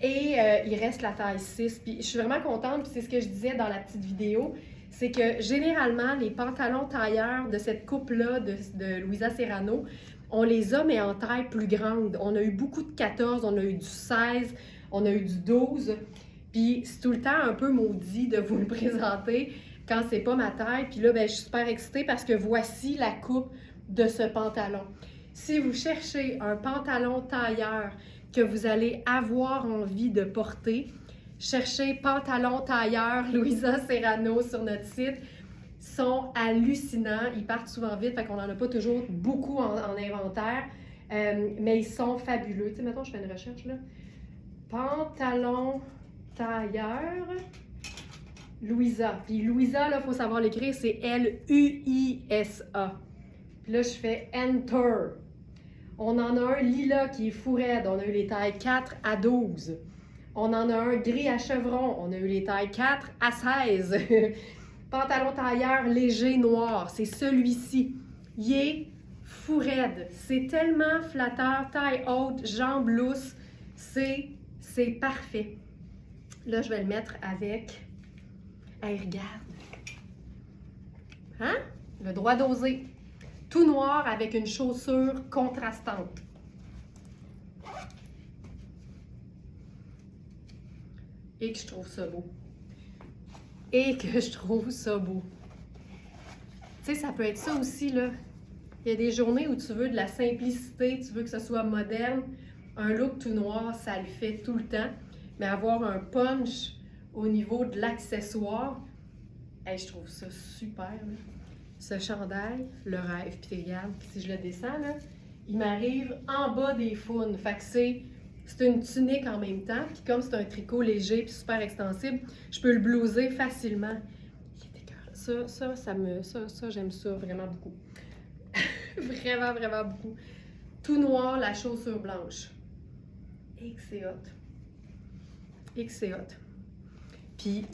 Et il reste la taille 6. Puis je suis vraiment contente, puis c'est ce que je disais dans la petite vidéo, c'est que généralement, les pantalons tailleurs de cette coupe-là de Louisa Serrano, On les a, mais en taille plus grande. On a eu beaucoup de 14, on a eu du 16, on a eu du 12. Puis c'est tout le temps un peu maudit de vous le présenter quand c'est pas ma taille. Puis là, ben, je suis super excitée parce que voici la coupe de ce pantalon. Si vous cherchez un pantalon tailleur que vous allez avoir envie de porter, cherchez pantalon tailleur Louisa Serrano sur notre site. Ils sont hallucinants, ils partent souvent vite, fait qu'on n'en a pas toujours beaucoup en inventaire, mais ils sont fabuleux. Tu sais, mettons, je fais une recherche là. Pantalon tailleur Louisa. Puis Louisa, là, il faut savoir l'écrire, c'est L-U-I-S-A. Puis là, je fais Enter. On en a un lilas qui est fou raide. On a eu les tailles 4 à 12. On en a un gris à chevron. On a eu les tailles 4 à 16. Pantalon tailleur léger noir. C'est celui-ci. Il est fou raide. C'est tellement flatteur. Taille haute, jambes lousses. C'est parfait. Là, je vais le mettre avec... Hey, regarde. Hein? Le droit d'oser. Tout noir avec une chaussure contrastante. Et que je trouve ça beau. Et que je trouve ça beau. Tu sais, ça peut être ça aussi, là. Il y a des journées où tu veux de la simplicité, tu veux que ce soit moderne. Un look tout noir, ça le fait tout le temps. Mais avoir un punch au niveau de l'accessoire, hey, je trouve ça super, là. Ce chandail, le rêve, puis regarde, si je le descends, là, il m'arrive en bas des faunes. Fait que c'est une tunique en même temps, puis comme c'est un tricot léger puis super extensible, je peux le blouser facilement. Il est écœurant. Ça, j'aime ça vraiment beaucoup. Vraiment, vraiment beaucoup. Tout noir, la chaussure blanche. Et que c'est hot. Et que c'est hot. Puis,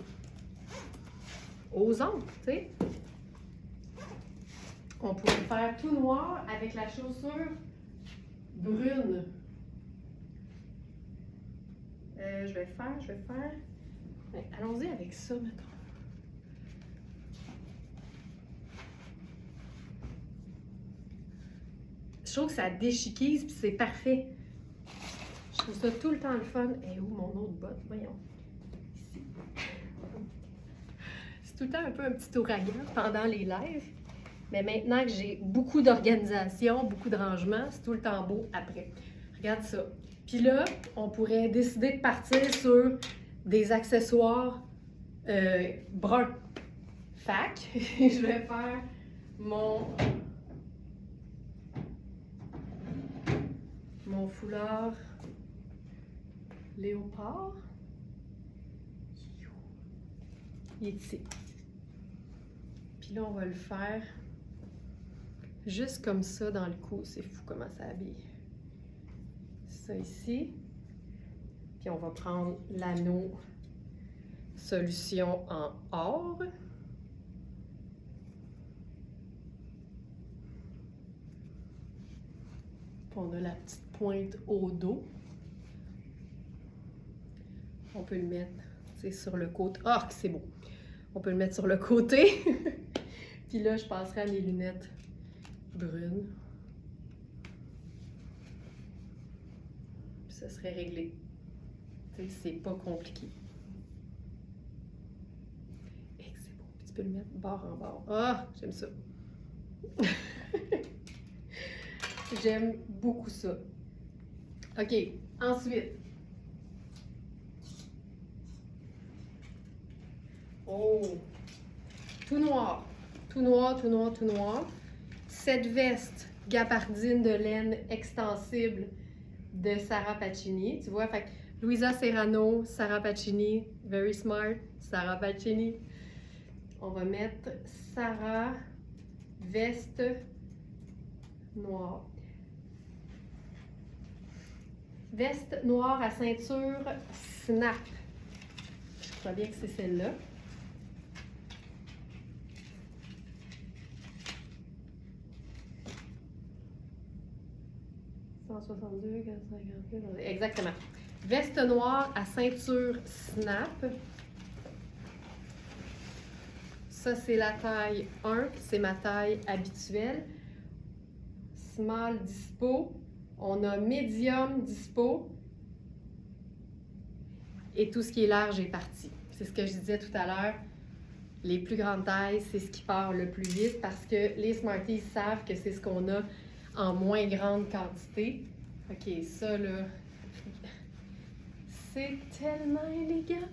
osons, tu sais. On pourrait faire tout noir avec la chaussure brune. Je vais faire. Ouais, allons-y avec ça, mettons. Je trouve que ça déchiquise puis c'est parfait. Je trouve ça tout le temps le fun. Et où mon autre botte? Voyons. Ici. C'est tout le temps un peu un petit ouragan pendant les lives. Mais maintenant que j'ai beaucoup d'organisation, beaucoup de rangement, c'est tout le temps beau après. Regarde ça. Puis là, on pourrait décider de partir sur des accessoires bruns. Fac, je vais faire mon foulard léopard. Il est ici. Puis là, on va le faire juste comme ça dans le cou. C'est fou comment ça habille. Ça ici. Puis on va prendre l'anneau solution en or. Puis on a la petite pointe au dos. On peut le mettre sur le côté. Ah, que c'est beau! On peut le mettre sur le côté. Puis là, je passerai à mes lunettes brunes. Puis ça serait réglé. Tu sais, c'est pas compliqué. Et c'est beau. Puis tu peux le mettre bord en bord. Ah, j'aime ça. J'aime beaucoup ça. OK, ensuite. Oh! Tout noir. Tout noir, tout noir, tout noir. Cette veste gabardine de laine extensible de Sarah Pacini. Tu vois, fait que Louisa Serrano, Sarah Pacini, very smart, Sarah Pacini. On va mettre Sarah veste noire. Veste noire à ceinture snap. Je crois bien que c'est celle-là. Exactement. Veste noire à ceinture snap. Ça, c'est la taille 1, c'est ma taille habituelle. small dispo, on a medium dispo, et tout ce qui est large est parti. C'est ce que je disais tout à l'heure. Les plus grandes tailles, c'est ce qui part le plus vite parce que les Smarties savent que c'est ce qu'on a en moins grande quantité. OK, ça là, c'est tellement élégant.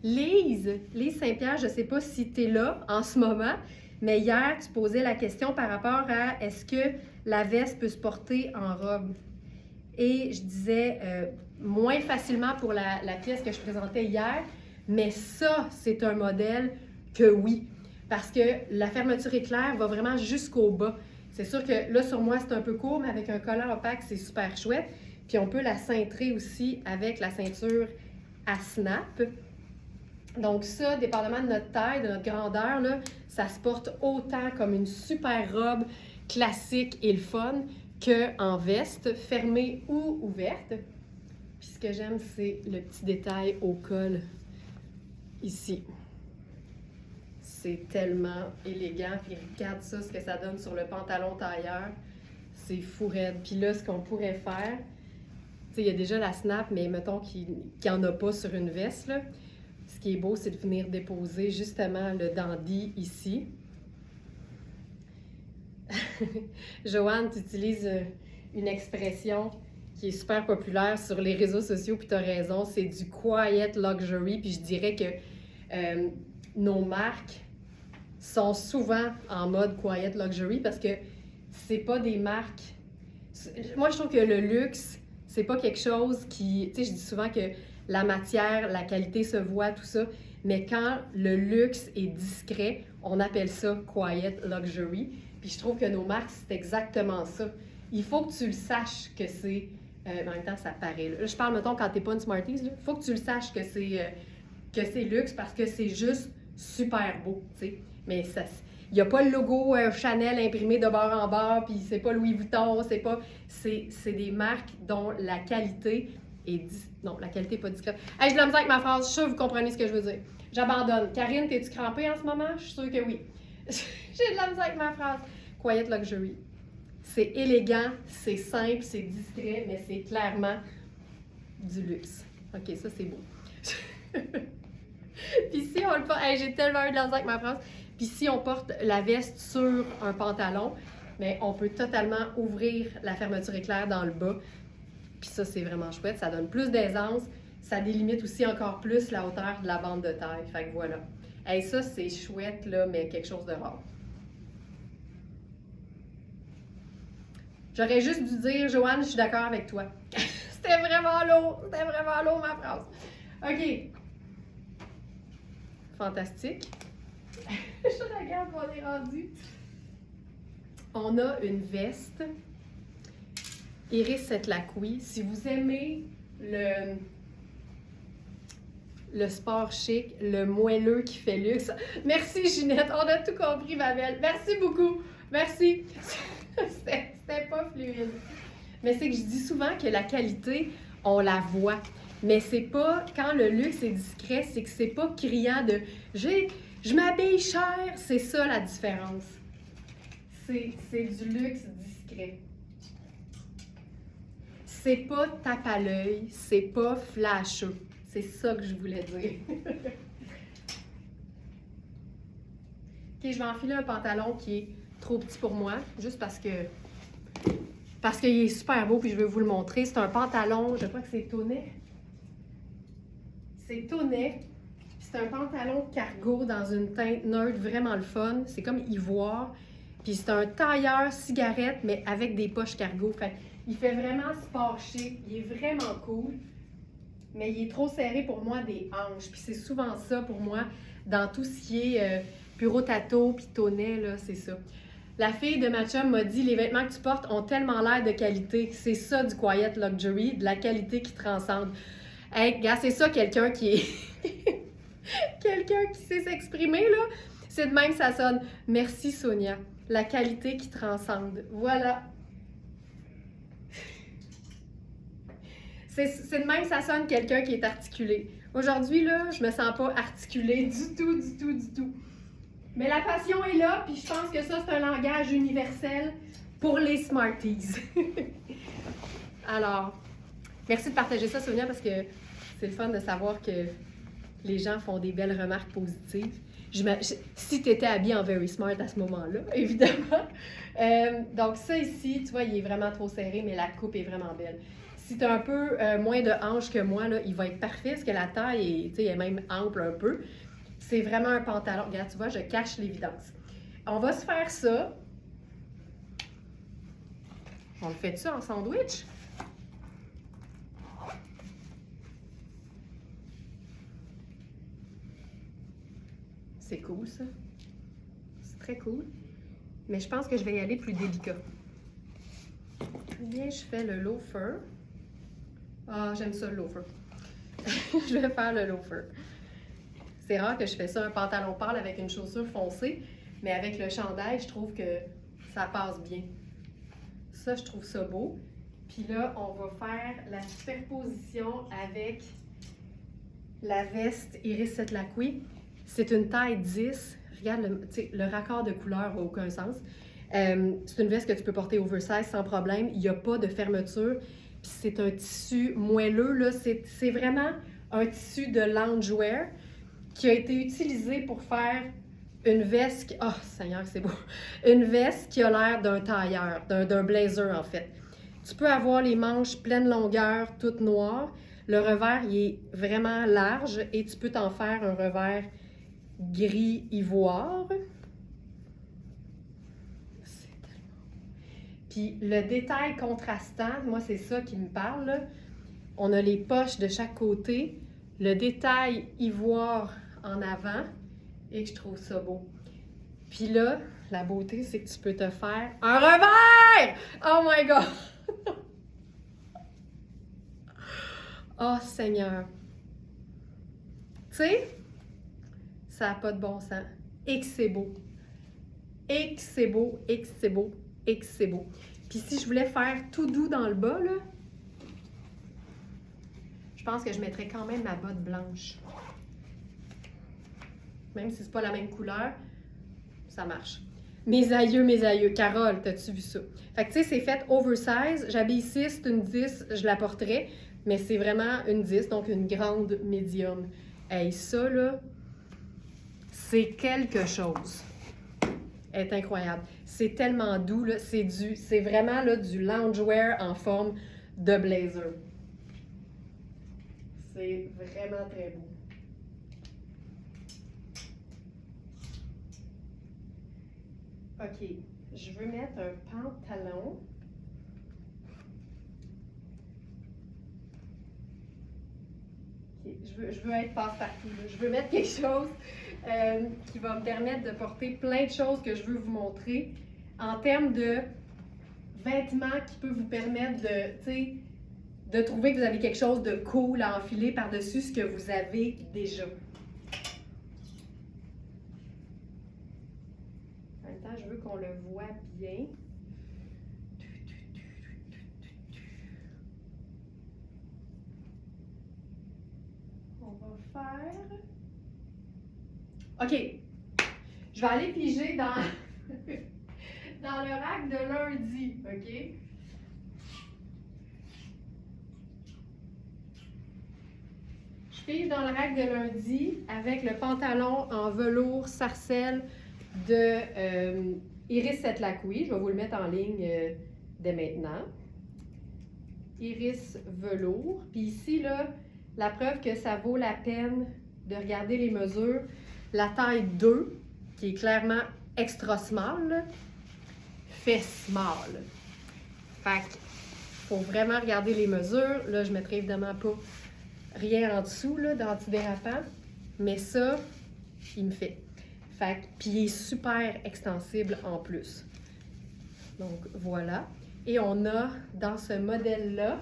Lise Saint-Pierre, je ne sais pas si tu es là en ce moment, mais hier, tu posais la question par rapport à est-ce que la veste peut se porter en robe? Et je disais moins facilement pour la pièce que je présentais hier, mais ça, c'est un modèle que oui, parce que la fermeture éclair va vraiment jusqu'au bas. C'est sûr que là, sur moi, c'est un peu court, mais avec un collant opaque, c'est super chouette. Puis on peut la cintrer aussi avec la ceinture à snap. Donc ça, dépendamment de notre taille, de notre grandeur, là, ça se porte autant comme une super robe classique et le fun qu'en veste, fermée ou ouverte. Puis ce que j'aime, c'est le petit détail au col ici. C'est tellement élégant. Puis regarde ça, ce que ça donne sur le pantalon tailleur. C'est fou raide. Puis là, ce qu'on pourrait faire, tu sais, il y a déjà la snap, mais mettons qu'il n'y en a pas sur une veste, là. Ce qui est beau, c'est de venir déposer justement le dandy ici. Joanne, tu utilises une expression qui est super populaire sur les réseaux sociaux, puis tu as raison, c'est du quiet luxury. Puis je dirais que nos marques sont souvent en mode quiet luxury parce que c'est pas des marques. Moi, je trouve que le luxe, c'est pas quelque chose qui. Tu sais, je dis souvent que la matière, la qualité se voit, tout ça. Mais quand le luxe est discret, on appelle ça quiet luxury. Puis je trouve que nos marques, c'est exactement ça. Il faut que tu le saches que c'est... en même temps, ça paraît. Là, je parle, mettons, quand t'es pas une Smarties, il faut que tu le saches que c'est luxe parce que c'est juste super beau, tu sais. Mais ça... Il n'y a pas le logo Chanel imprimé de bord en bord, puis c'est pas Louis Vuitton, c'est pas... C'est des marques dont la qualité est... Non, la qualité n'est pas discrète. Hey, je la misère avec ma phrase, je suis sûre que vous comprenez ce que je veux dire. J'abandonne. Karine, t'es-tu crampée en ce moment? Je suis sûre que oui. J'ai de la misère avec ma phrase. Quiet luxury. C'est élégant, c'est simple, c'est discret, mais c'est clairement du luxe. OK, ça, c'est beau. Puis si on le porte... Hey, j'ai tellement eu de la misère avec ma phrase. Puis si on porte la veste sur un pantalon, mais on peut totalement ouvrir la fermeture éclair dans le bas. Puis ça, c'est vraiment chouette. Ça donne plus d'aisance. Ça délimite aussi encore plus la hauteur de la bande de taille. Fait que voilà. Hey, ça, c'est chouette, là, mais quelque chose de rare. J'aurais juste dû dire, Joanne, je suis d'accord avec toi. C'était vraiment lourd. C'était vraiment lourd, ma phrase. OK. Fantastique. Je regarde où on est rendu. On a une veste Iris Setlacqui. Si vous aimez le sport chic, le moelleux qui fait luxe. Merci Ginette, on a tout compris ma belle. Merci beaucoup. Merci. C'était pas fluide. Mais c'est que je dis souvent que la qualité, on la voit. Mais c'est pas, quand le luxe est discret, c'est que c'est pas criant de je m'habille cher. C'est ça la différence. C'est du luxe discret. C'est pas tape à l'œil, c'est pas flasheux. C'est ça que je voulais dire. OK, je vais enfiler un pantalon qui est trop petit pour moi, juste parce qu'il est super beau, puis je vais vous le montrer. C'est un pantalon, je crois que c'est Tonnet. C'est Tonnet. C'est un pantalon cargo dans une teinte neutre, vraiment le fun. C'est comme ivoire. Puis c'est un tailleur cigarette, mais avec des poches cargo. Fait, il fait vraiment sport chic. Il est vraiment cool. Mais il est trop serré pour moi des hanches. Puis c'est souvent ça pour moi dans tout ce qui est Puro Tato puis Tonnet, là, c'est ça. La fille de ma chum m'a dit, les vêtements que tu portes ont tellement l'air de qualité. C'est ça du quiet luxury, de la qualité qui transcende. Hey, gars, c'est ça quelqu'un qui est... quelqu'un qui sait s'exprimer, là. C'est de même ça sonne. Merci Sonia. La qualité qui transcende. Voilà. C'est de même ça sonne quelqu'un qui est articulé. Aujourd'hui, là, je me sens pas articulée du tout. Mais la passion est là, puis je pense que ça, c'est un langage universel. pour les Smarties. Alors, merci de partager ça, Sonia, parce que c'est le fun de savoir que les gens font des belles remarques positives. Si tu étais habillée en Very Smart à ce moment-là, évidemment. Donc ça ici, tu vois, il est vraiment trop serré, mais la coupe est vraiment belle. Si tu as un peu moins de hanches que moi, là, il va être parfait, parce que la taille est même ample un peu. C'est vraiment un pantalon. Regarde, tu vois, je cache l'évidence. On va se faire ça. On le fait ça en sandwich? C'est cool, ça. C'est très cool. Mais je pense que je vais y aller plus délicat. Bien, je fais le loafer. Ah, j'aime ça, le loafer. Je vais faire le loafer. C'est rare que je fais ça, un pantalon pâle avec une chaussure foncée, mais avec le chandail, je trouve que ça passe bien. Ça, je trouve ça beau. Puis là, on va faire la superposition avec la veste Iris Setlaqui. C'est une taille 10. Regarde, le raccord de couleur n'a aucun sens. C'est une veste que tu peux porter oversize sans problème. Il n'y a pas de fermeture. Puis c'est un tissu moelleux, là. C'est vraiment un tissu de loungewear qui a été utilisé pour faire une veste... Oh, Seigneur, c'est beau! Une veste qui a l'air d'un tailleur, d'un blazer, en fait. Tu peux avoir les manches pleine longueur, toutes noires. Le revers, il est vraiment large et tu peux t'en faire un revers gris ivoire. C'est tellement... Puis le détail contrastant, moi, c'est ça qui me parle, là. On a les poches de chaque côté, le détail ivoire en avant, et je trouve ça beau. Puis là, la beauté, c'est que tu peux te faire un revers! Oh my God! Oh Seigneur! Tu sais, ça n'a pas de bon sens. Et que c'est beau. Et que c'est beau, et que c'est beau, et que c'est beau. Puis si je voulais faire tout doux dans le bas, là, je pense que je mettrais quand même ma botte blanche. Même si c'est pas la même couleur, ça marche. Mes aïeux. Carole, t'as-tu vu ça? Fait que tu sais, c'est fait oversize. J'habille 6, c'est une 10, je la porterais. Mais c'est vraiment une 10, donc une grande médium. Hey, ça, là, c'est quelque chose. Elle est incroyable. C'est tellement doux, là. C'est vraiment là, du loungewear en forme de blazer. C'est vraiment très beau. OK. Je veux mettre un pantalon. OK. Je veux être passe-partout. Je veux mettre quelque chose qui va me permettre de porter plein de choses que je veux vous montrer en termes de vêtements qui peut vous permettre de trouver que vous avez quelque chose de cool à enfiler par-dessus ce que vous avez déjà. En même temps, je veux qu'on le voit bien. On va faire... OK. Je vais aller piger dans, dans le rack de lundi, OK? Je pige dans le rack de lundi avec le pantalon en velours sarcelle de Iris Setlaqui. Je vais vous le mettre en ligne dès maintenant. Iris velours. Puis ici, là, la preuve que ça vaut la peine de regarder les mesures. La taille 2, qui est clairement extra small, là, fait small. Fait qu'il faut vraiment regarder les mesures. Là, je ne mettrai évidemment pas rien en dessous là, d'antidérapant, mais ça, il me fait. Fait que, puis il est super extensible en plus. Donc voilà. Et on a dans ce modèle-là,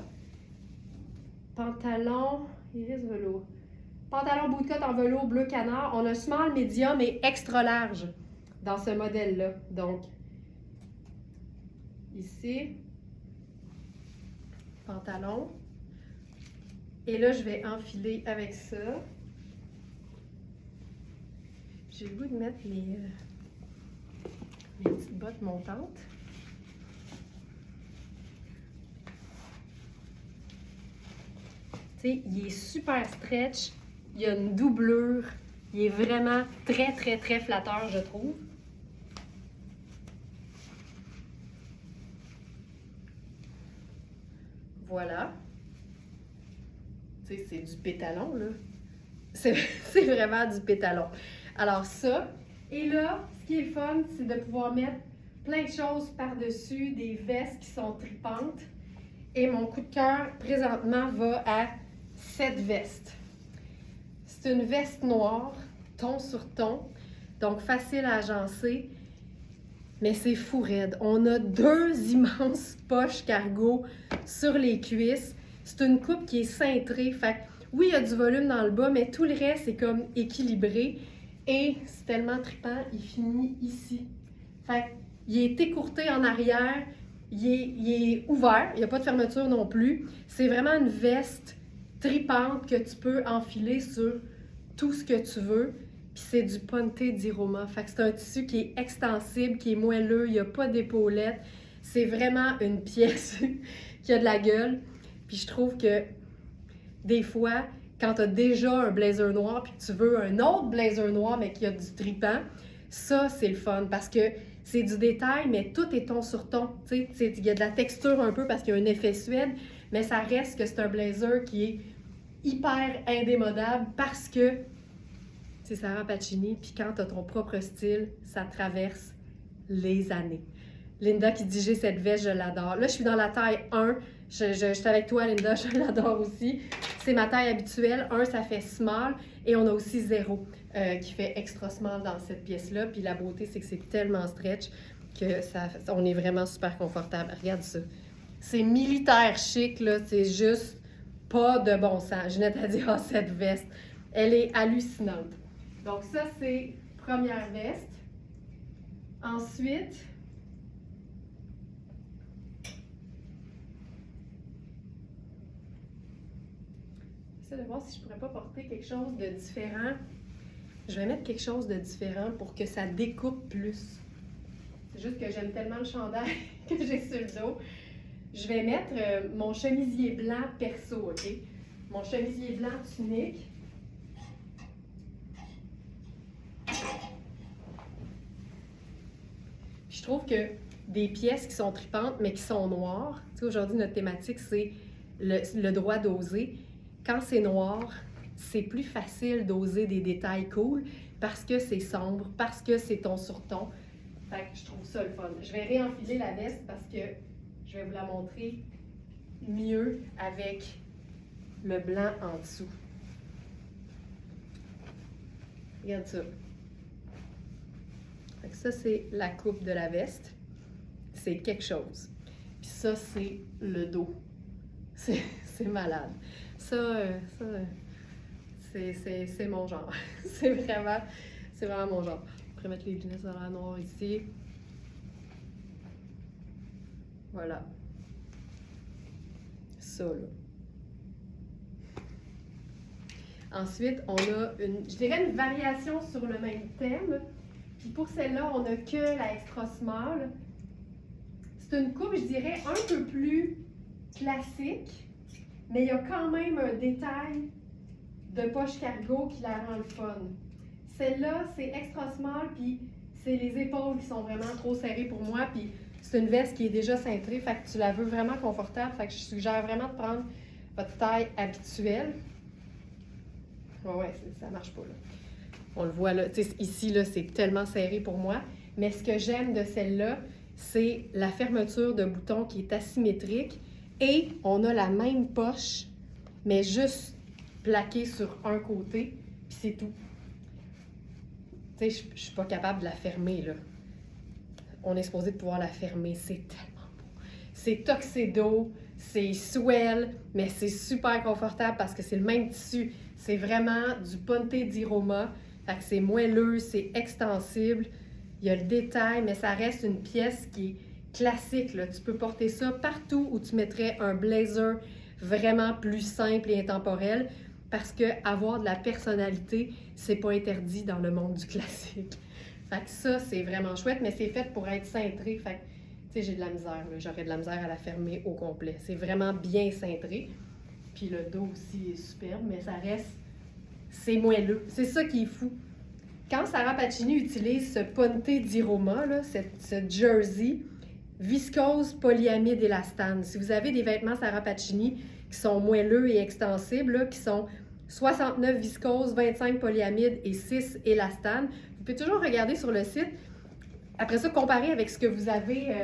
pantalon Iris velours. Pantalon bootcut en velours bleu canard. On a small, médium et extra large dans ce modèle-là. Donc, ici, pantalon. Et là, je vais enfiler avec ça. J'ai le goût de mettre mes petites bottes montantes. Tu sais, il est super stretch, il a une doublure, il est vraiment très, très, très flatteur, je trouve. Voilà. Tu sais, c'est du pétalon, là. C'est vraiment du pétalon. Alors ça, et là, ce qui est fun, c'est de pouvoir mettre plein de choses par-dessus, des vestes qui sont tripantes. Et mon coup de cœur, présentement, va à cette veste. C'est une veste noire, ton sur ton, donc facile à agencer, mais c'est fou raide. On a 2 immenses poches cargo sur les cuisses. C'est une coupe qui est cintrée, fait que oui, il y a du volume dans le bas, mais tout le reste est comme équilibré. Et c'est tellement trippant, il finit ici. Fait qu'il est écourté en arrière, il est ouvert, il n'y a pas de fermeture non plus. C'est vraiment une veste tripante que tu peux enfiler sur tout ce que tu veux. Puis c'est du Ponte di Roma. Fait que c'est un tissu qui est extensible, qui est moelleux, il n'y a pas d'épaulette. C'est vraiment une pièce qui a de la gueule. Puis je trouve que des fois, quand tu as déjà un blazer noir puis que tu veux un autre blazer noir mais qui a du tripant, ça, c'est le fun parce que c'est du détail, mais tout est ton sur ton. Tu sais, il y a de la texture un peu parce qu'il y a un effet suède, mais ça reste que c'est un blazer qui est hyper indémodable parce que c'est Sarah Pacini, puis quand tu as ton propre style, ça traverse les années. Linda qui dit « J'ai cette veste, je l'adore ». Là, je suis dans la taille 1. Je suis avec toi, Linda, je l'adore aussi. C'est ma taille habituelle. 1, ça fait small. Et on a aussi 0 qui fait extra small dans cette pièce-là. Puis la beauté, c'est que c'est tellement stretch que on est vraiment super confortable. Regarde ça. C'est militaire chic, là. C'est juste pas de bon sens. Je n'ai à dire, oh, cette veste, elle est hallucinante. Donc ça, c'est première veste. Ensuite... J'essaie de voir si je pourrais pas porter quelque chose de différent. Je vais mettre quelque chose de différent pour que ça découpe plus. C'est juste que j'aime tellement le chandail que j'ai sur le dos. Je vais mettre mon chemisier blanc perso, OK? Mon chemisier blanc tunique. Puis je trouve que des pièces qui sont tripantes mais qui sont noires, tu sais, aujourd'hui notre thématique c'est le droit d'oser. Quand c'est noir, c'est plus facile d'oser des détails cool parce que c'est sombre, parce que c'est ton sur ton. Fait que je trouve ça le fun. Je vais réenfiler la veste parce que je vais vous la montrer mieux avec le blanc en dessous. Regarde ça. Fait que ça, c'est la coupe de la veste. C'est quelque chose. Puis ça, c'est le dos. C'est malade. Ça c'est mon genre. c'est vraiment mon genre. Je pourrais mettre les lunettes dans la noire ici. Voilà. Ça, là. Ensuite, on a je dirais une variation sur le même thème. Puis pour celle-là, on n'a que la extra small. C'est une coupe, je dirais, un peu plus classique, mais il y a quand même un détail de poche cargo qui la rend le fun. Celle-là, c'est extra small, puis c'est les épaules qui sont vraiment trop serrées pour moi, puis c'est une veste qui est déjà cintrée, fait que tu la veux vraiment confortable, fait que je suggère vraiment de prendre votre taille habituelle. Ouais, ça marche pas, là. On le voit, là, ici, là, c'est tellement serré pour moi, mais ce que j'aime de celle-là, c'est la fermeture de bouton qui est asymétrique, et on a la même poche, mais juste plaquée sur un côté, puis c'est tout. Tu sais, je suis pas capable de la fermer, là. On est supposé de pouvoir la fermer, c'est tellement beau. C'est tuxedo, c'est swell, mais c'est super confortable parce que c'est le même tissu. C'est vraiment du Ponte di Roma, fait que c'est moelleux, c'est extensible. Il y a le détail, mais ça reste une pièce qui est classique, là. Tu peux porter ça partout où tu mettrais un blazer vraiment plus simple et intemporel parce que avoir de la personnalité, c'est pas interdit dans le monde du classique. Fait que ça, c'est vraiment chouette, mais c'est fait pour être cintré. Fait que, tu sais, j'ai de la misère, là. J'aurais de la misère à la fermer au complet. C'est vraiment bien cintré. Puis le dos aussi est superbe, mais ça reste... C'est moelleux. C'est ça qui est fou. Quand Sarah Pacini utilise ce ponte d'Iroma, là, ce jersey, viscose, polyamide, élastane. Si vous avez des vêtements Sarah Pacini qui sont moelleux et extensibles, là, qui sont 69 viscose, 25 polyamide et 6 élastane, vous pouvez toujours regarder sur le site. Après ça, comparer avec ce que vous avez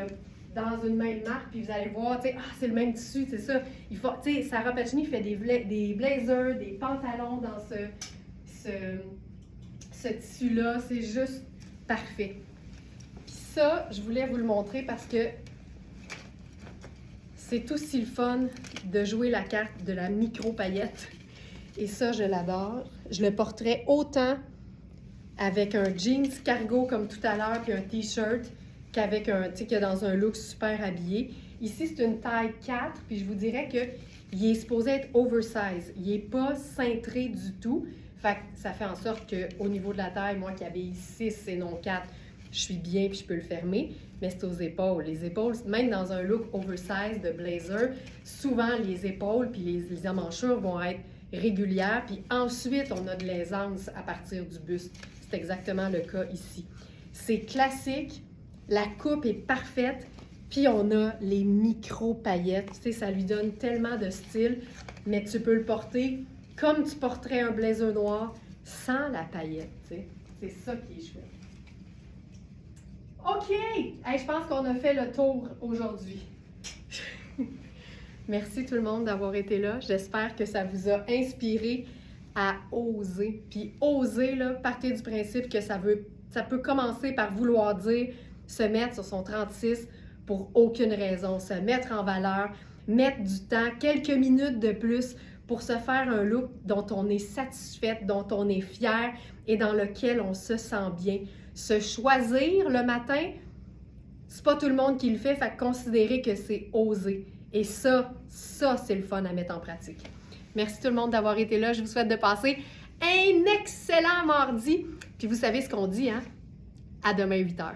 dans une même marque, puis vous allez voir, tu sais, c'est le même tissu, c'est ça. Il faut, tu sais, Sarah Pacini fait des blazers, des pantalons dans ce tissu-là, c'est juste parfait. Puis ça, je voulais vous le montrer parce que c'est aussi le fun de jouer la carte de la micro-paillette. Et ça, je l'adore. Je le porterais autant avec un jeans cargo comme tout à l'heure, puis un t-shirt, qu'avec un, tu sais, que dans un look super habillé. Ici, c'est une taille 4, puis je vous dirais qu'il est supposé être oversize. Il n'est pas cintré du tout. Fait que ça fait en sorte qu'au niveau de la taille, moi qui habille 6 et non 4, je suis bien puis je peux le fermer. Mais c'est aux épaules. Les épaules, même dans un look oversize de blazer, souvent les épaules puis les emmanchures vont être régulières. Puis ensuite, on a de l'aisance à partir du buste. C'est exactement le cas ici. C'est classique. La coupe est parfaite, puis on a les micro-paillettes. Tu sais, ça lui donne tellement de style, mais tu peux le porter comme tu porterais un blazer noir sans la paillette, tu sais. C'est ça qui est chouette. OK! Hey, je pense qu'on a fait le tour aujourd'hui. Merci tout le monde d'avoir été là. J'espère que ça vous a inspiré à oser. Puis oser, là, partez du principe que ça peut commencer par vouloir dire se mettre sur son 36 pour aucune raison, se mettre en valeur, mettre du temps, quelques minutes de plus pour se faire un look dont on est satisfaite, dont on est fier et dans lequel on se sent bien. Se choisir le matin, c'est pas tout le monde qui le fait, fait considérer que c'est oser. Et ça, c'est le fun à mettre en pratique. Merci tout le monde d'avoir été là. Je vous souhaite de passer un excellent mardi. Puis vous savez ce qu'on dit, hein? À demain 8h.